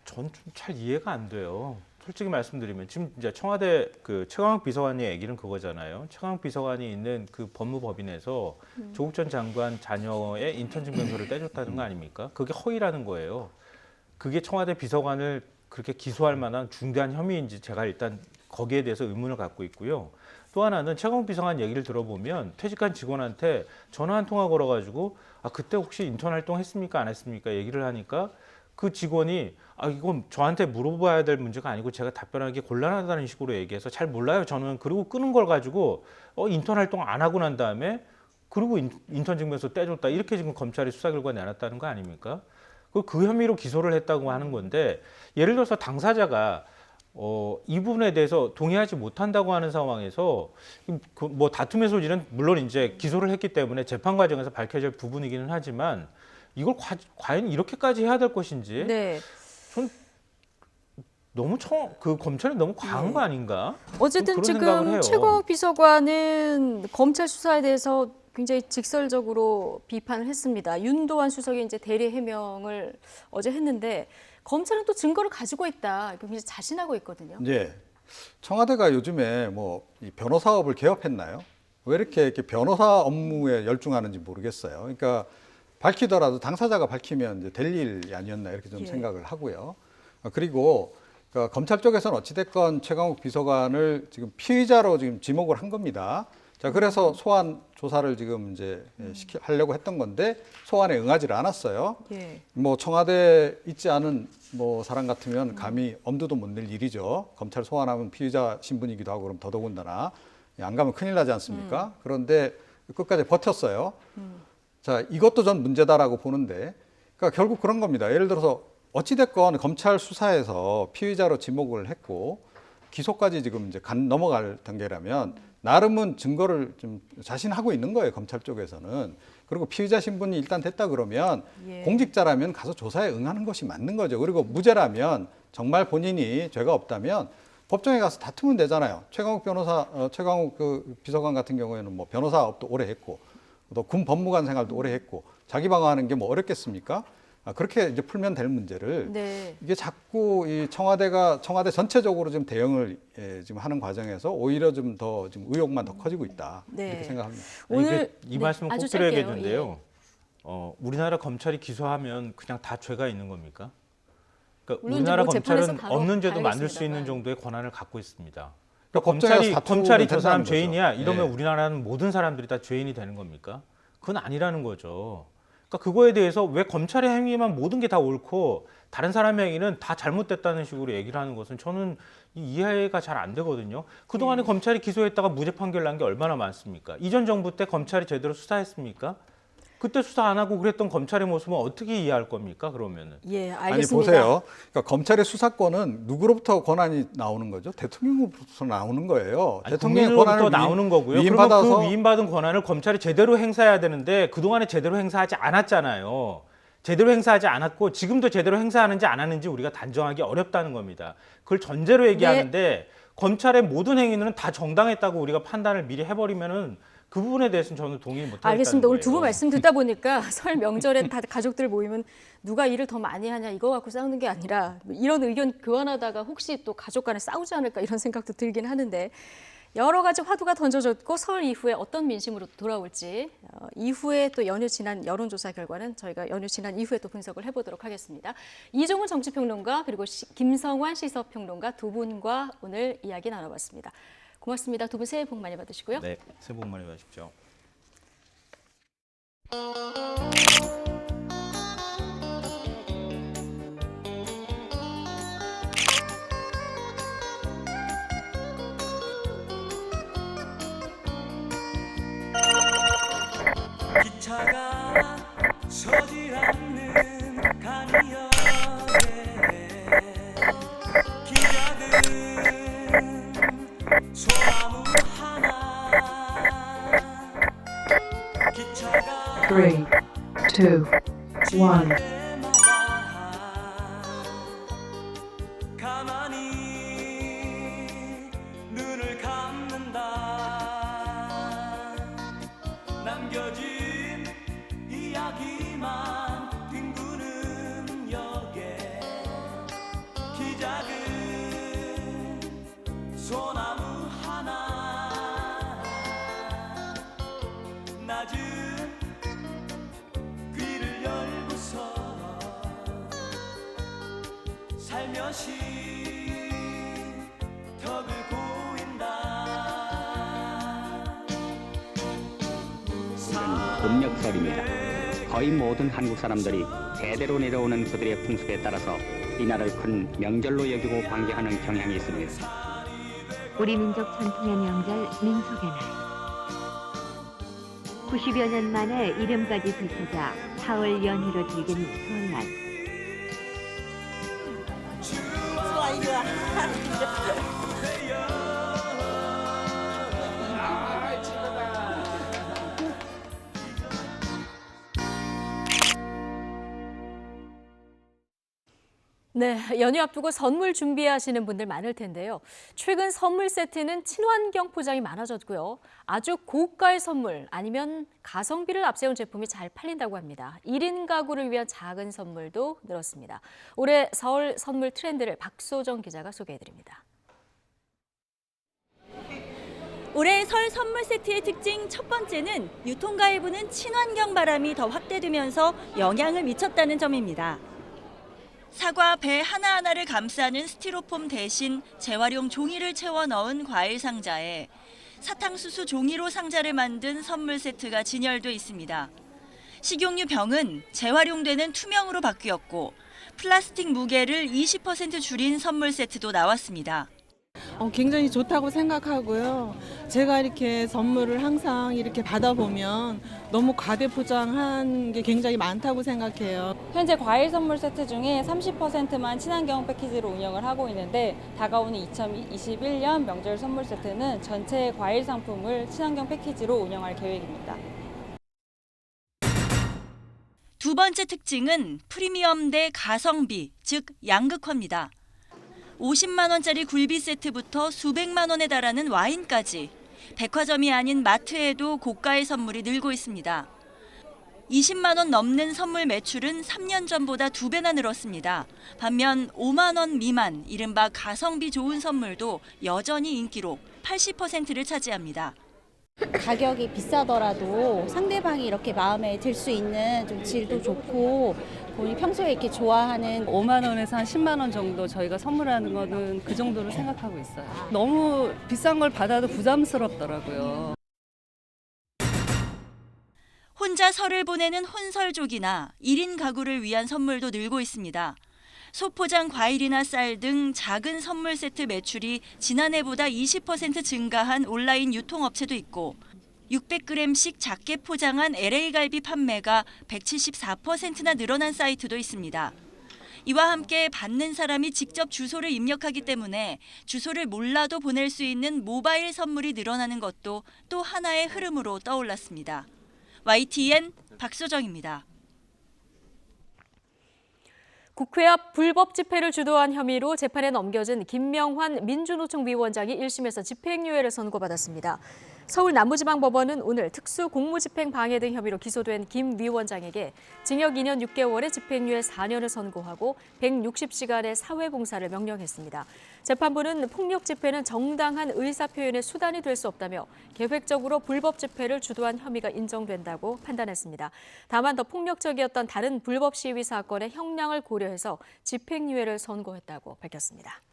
전 좀 잘 이해가 안 돼요. 솔직히 말씀드리면 지금 이제 청와대 그 최강욱 비서관의 얘기는 그거잖아요. 최강욱 비서관이 있는 그 법무법인에서 조국 전 장관 자녀의 인턴 증명서를 떼줬다는 거 아닙니까? 그게 허위라는 거예요. 그게 청와대 비서관을 그렇게 기소할 만한 중대한 혐의인지 제가 일단 거기에 대해서 의문을 갖고 있고요. 또 하나는 최강욱 비서관 얘기를 들어보면 퇴직한 직원한테 전화 한 통화 걸어가지고 그때 혹시 인턴 활동했습니까 안 했습니까 얘기를 하니까 그 직원이 이건 저한테 물어봐야 될 문제가 아니고 제가 답변하기 곤란하다는 식으로 얘기해서 잘 몰라요 저는. 그리고 끄는 걸 가지고 인턴 활동 안 하고 난 다음에 그리고 인턴 증명서 떼줬다 이렇게 지금 검찰이 수사 결과 내놨다는 거 아닙니까? 그 혐의로 기소를 했다고 하는 건데 예를 들어서 당사자가 이 부분에 대해서 동의하지 못한다고 하는 상황에서 뭐 다툼의 소지는 물론 이제 기소를 했기 때문에 재판 과정에서 밝혀질 부분이기는 하지만 이걸 과연 이렇게까지 해야 될 것인지 네. 전 너무 검찰이 너무 과한 거 아닌가? 어쨌든 지금 최광욱 비서관은 검찰 수사에 대해서 굉장히 직설적으로 비판을 했습니다. 윤도환 수석이 이제 대리 해명을 어제 했는데 검찰은 또 증거를 가지고 있다. 굉장히 자신하고 있거든요. 네. 청와대가 요즘에 뭐 이 변호사업을 개업했나요? 왜 이렇게 변호사 업무에 열중하는지 모르겠어요. 그러니까 밝히더라도 당사자가 밝히면 이제 될 일이 아니었나 이렇게 좀 생각을 하고요. 그리고 그러니까 검찰 쪽에서는 어찌됐건 최광욱 비서관을 지금 피의자로 지금 지목을 한 겁니다. 자, 그래서 소환 조사를 지금 이제 하려고 했던 건데 소환에 응하지를 않았어요. 뭐 청와대에 있지 않은 뭐 사람 같으면 감히 엄두도 못 낼 일이죠. 검찰 소환하면 피의자 신분이기도 하고 그럼 더더군다나 안 가면 큰일 나지 않습니까? 그런데 끝까지 버텼어요. 자, 이것도 전 문제다라고 보는데, 그러니까 결국 그런 겁니다. 예를 들어서 어찌됐건 검찰 수사에서 피의자로 지목을 했고 기소까지 지금 이제 넘어갈 단계라면 나름은 증거를 좀 자신하고 있는 거예요. 검찰 쪽에서는. 그리고 피의자 신분이 일단 됐다 그러면 공직자라면 가서 조사에 응하는 것이 맞는 거죠. 그리고 무죄라면 정말 본인이 죄가 없다면 법정에 가서 다투면 되잖아요. 최광욱 그 비서관 같은 경우에는 뭐 변호사업도 오래 했고 또 군 법무관 생활도 오래 했고 자기 방어하는 게 뭐 어렵겠습니까? 그렇게 이제 풀면 될 문제를 이게 자꾸 이 청와대 전체적으로 지금 대응을 지금 하는 과정에서 오히려 좀 더 지금 의혹만 더 커지고 있다 이렇게 생각합니다. 오늘 이 말씀은 꼭 드려야겠는데요. 우리나라 검찰이 기소하면 그냥 다 죄가 있는 겁니까? 그러니까 우리나라 뭐 검찰은 없는 죄도 만들 수 있는 정도의 권한을 갖고 있습니다. 그러니까 검찰이 저 사람 죄인이야 이러면 우리나라는 모든 사람들이 다 죄인이 되는 겁니까? 그건 아니라는 거죠. 그러니까 그거에 대해서 왜 검찰의 행위만 모든 게 다 옳고 다른 사람의 행위는 다 잘못됐다는 식으로 얘기를 하는 것은 저는 이해가 잘 안 되거든요. 그동안에 검찰이 기소했다가 무죄 판결 난 게 얼마나 많습니까? 이전 정부 때 검찰이 제대로 수사했습니까? 그때 수사 안 하고 그랬던 검찰의 모습은 어떻게 이해할 겁니까? 그러면은. 예, 알겠습니다. 아니 보세요. 그러니까 검찰의 수사권은 누구로부터 권한이 나오는 거죠? 대통령으로부터 나오는 거예요. 대통령의 권한을 나오는 거고요. 그러면 그 위임받은 권한을 검찰이 제대로 행사해야 되는데 그동안에 제대로 행사하지 않았잖아요. 제대로 행사하지 않았고 지금도 제대로 행사하는지 안 하는지 우리가 단정하기 어렵다는 겁니다. 그걸 전제로 얘기하는데 검찰의 모든 행위는 다 정당했다고 우리가 판단을 미리 해버리면은 그 부분에 대해서는 저는 동의 못하겠다는 알겠습니다. 거예요. 오늘 두 분 말씀 듣다 보니까 설 명절에 다 가족들 모이면 누가 일을 더 많이 하냐 이거 갖고 싸우는 게 아니라 이런 의견 교환하다가 혹시 또 가족 간에 싸우지 않을까 이런 생각도 들긴 하는데 여러 가지 화두가 던져졌고 설 이후에 어떤 민심으로 돌아올지 이후에 또 연휴 지난 여론조사 결과는 저희가 연휴 지난 이후에 또 분석을 해보도록 하겠습니다. 이종훈 정치평론가 그리고 김성환 시사평론가 두 분과 오늘 이야기 나눠봤습니다. 고맙습니다. 두 분 새해 복 많이 받으시고요. 네, 새해 복 많이 받으십시오. 기차가 서질 않는 간이역에 기자들 소나무 하나 기차가 3, 2, 1 가만히 눈을 감는다 남겨진 이야기만 뒹구는 역에 기작은 소나무 하나 낮은 귀를 열고서 살며시 턱을 고인다 음력설입니다. 거의 모든 한국 사람들이 대대로 내려오는 그들의 풍습에 따라서 이날을 큰 명절로 여기고 관계하는 경향이 있습니다. 우리 민족 전통의 명절 민속의 날. 90여 년 만에 이름까지 붙이자 사흘 연휴를 즐긴 설날. 좋아 이리 와 네, 연휴 앞두고 선물 준비하시는 분들 많을 텐데요. 최근 선물 세트는 친환경 포장이 많아졌고요. 아주 고가의 선물 아니면 가성비를 앞세운 제품이 잘 팔린다고 합니다. 1인 가구를 위한 작은 선물도 늘었습니다. 올해 서울 선물 트렌드를 박소정 기자가 소개해드립니다. 올해 설 선물 세트의 특징 첫 번째는 유통가해부는 친환경 바람이 더 확대되면서 영향을 미쳤다는 점입니다. 사과, 배 하나하나를 감싸는 스티로폼 대신 재활용 종이를 채워 넣은 과일 상자에 사탕수수 종이로 상자를 만든 선물 세트가 진열돼 있습니다. 식용유 병은 재활용되는 투명으로 바뀌었고 플라스틱 무게를 20% 줄인 선물 세트도 나왔습니다. 굉장히 좋다고 생각하고요. 제가 이렇게 선물을 항상 이렇게 받아보면 너무 과대 포장한 게 굉장히 많다고 생각해요. 현재 과일 선물 세트 중에 30%만 친환경 패키지로 운영을 하고 있는데 다가오는 2021년 명절 선물 세트는 전체 과일 상품을 친환경 패키지로 운영할 계획입니다. 두 번째 특징은 프리미엄 대 가성비, 즉 양극화입니다. 50만 원짜리 굴비 세트부터 수백만 원에 달하는 와인까지 백화점이 아닌 마트에도 고가의 선물이 늘고 있습니다. 20만 원 넘는 선물 매출은 3년 전보다 2배나 늘었습니다. 반면 5만 원 미만, 이른바 가성비 좋은 선물도 여전히 인기로 80%를 차지합니다. 가격이 비싸더라도 상대방이 이렇게 마음에 들 수 있는 좀 질도 좋고 본인이 평소에 이렇게 좋아하는 5만 원에서 한 10만 원 정도 저희가 선물하는 거는 그 정도로 생각하고 있어요. 너무 비싼 걸 받아도 부담스럽더라고요. 혼자 설을 보내는 혼설족이나 1인 가구를 위한 선물도 늘고 있습니다. 소포장 과일이나 쌀 등 작은 선물 세트 매출이 지난해보다 20% 증가한 온라인 유통업체도 있고 600g씩 작게 포장한 LA 갈비 판매가 174%나 늘어난 사이트도 있습니다. 이와 함께 받는 사람이 직접 주소를 입력하기 때문에 주소를 몰라도 보낼 수 있는 모바일 선물이 늘어나는 것도 또 하나의 흐름으로 떠올랐습니다. YTN 박소정입니다. 국회 앞 불법 집회를 주도한 혐의로 재판에 넘겨진 김명환 민주노총 위원장이 1심에서 집행유예를 선고받았습니다. 서울 남부지방법원은 오늘 특수공무집행 방해 등 혐의로 기소된 김 위원장에게 징역 2년 6개월에 집행유예 4년을 선고하고 160시간의 사회봉사를 명령했습니다. 재판부는 폭력 집회는 정당한 의사표현의 수단이 될 수 없다며 계획적으로 불법 집회를 주도한 혐의가 인정된다고 판단했습니다. 다만 더 폭력적이었던 다른 불법 시위 사건의 형량을 고려해서 집행유예를 선고했다고 밝혔습니다.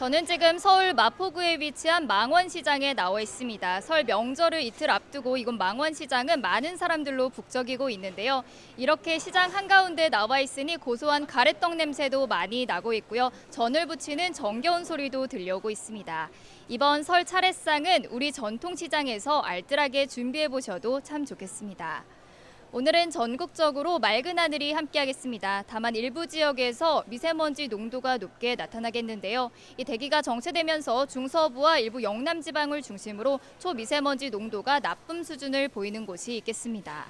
저는 지금 서울 마포구에 위치한 망원시장에 나와 있습니다. 설 명절을 이틀 앞두고 이곳 망원시장은 많은 사람들로 북적이고 있는데요. 이렇게 시장 한가운데 나와 있으니 고소한 가래떡 냄새도 많이 나고 있고요. 전을 부치는 정겨운 소리도 들려오고 있습니다. 이번 설 차례상은 우리 전통시장에서 알뜰하게 준비해 보셔도 참 좋겠습니다. 오늘은 전국적으로 맑은 하늘이 함께하겠습니다. 다만 일부 지역에서 미세먼지 농도가 높게 나타나겠는데요. 이 대기가 정체되면서 중서부와 일부 영남 지방을 중심으로 초미세먼지 농도가 나쁨 수준을 보이는 곳이 있겠습니다.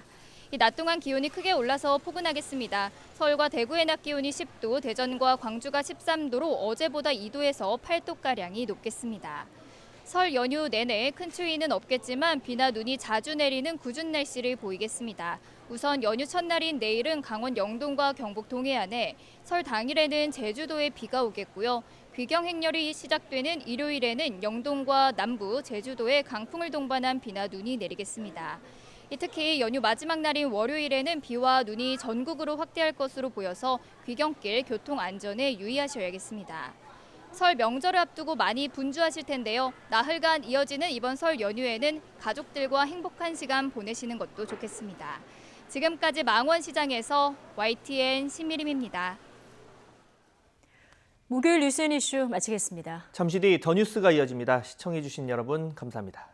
이 낮 동안 기온이 크게 올라서 포근하겠습니다. 서울과 대구의 낮 기온이 10도, 대전과 광주가 13도로 어제보다 2도에서 8도가량이 높겠습니다. 설 연휴 내내 큰 추위는 없겠지만 비나 눈이 자주 내리는 궂은 날씨를 보이겠습니다. 우선 연휴 첫날인 내일은 강원 영동과 경북 동해안에, 설 당일에는 제주도에 비가 오겠고요. 귀경 행렬이 시작되는 일요일에는 영동과 남부, 제주도에 강풍을 동반한 비나 눈이 내리겠습니다. 특히 연휴 마지막 날인 월요일에는 비와 눈이 전국으로 확대할 것으로 보여서 귀경길 교통 안전에 유의하셔야겠습니다. 설 명절을 앞두고 많이 분주하실 텐데요. 나흘간 이어지는 이번 설 연휴에는 가족들과 행복한 시간 보내시는 것도 좋겠습니다. 지금까지 망원시장에서 YTN 신미림입니다. 목요일 뉴스앤이슈 마치겠습니다. 잠시 뒤 더 뉴스가 이어집니다. 시청해주신 여러분 감사합니다.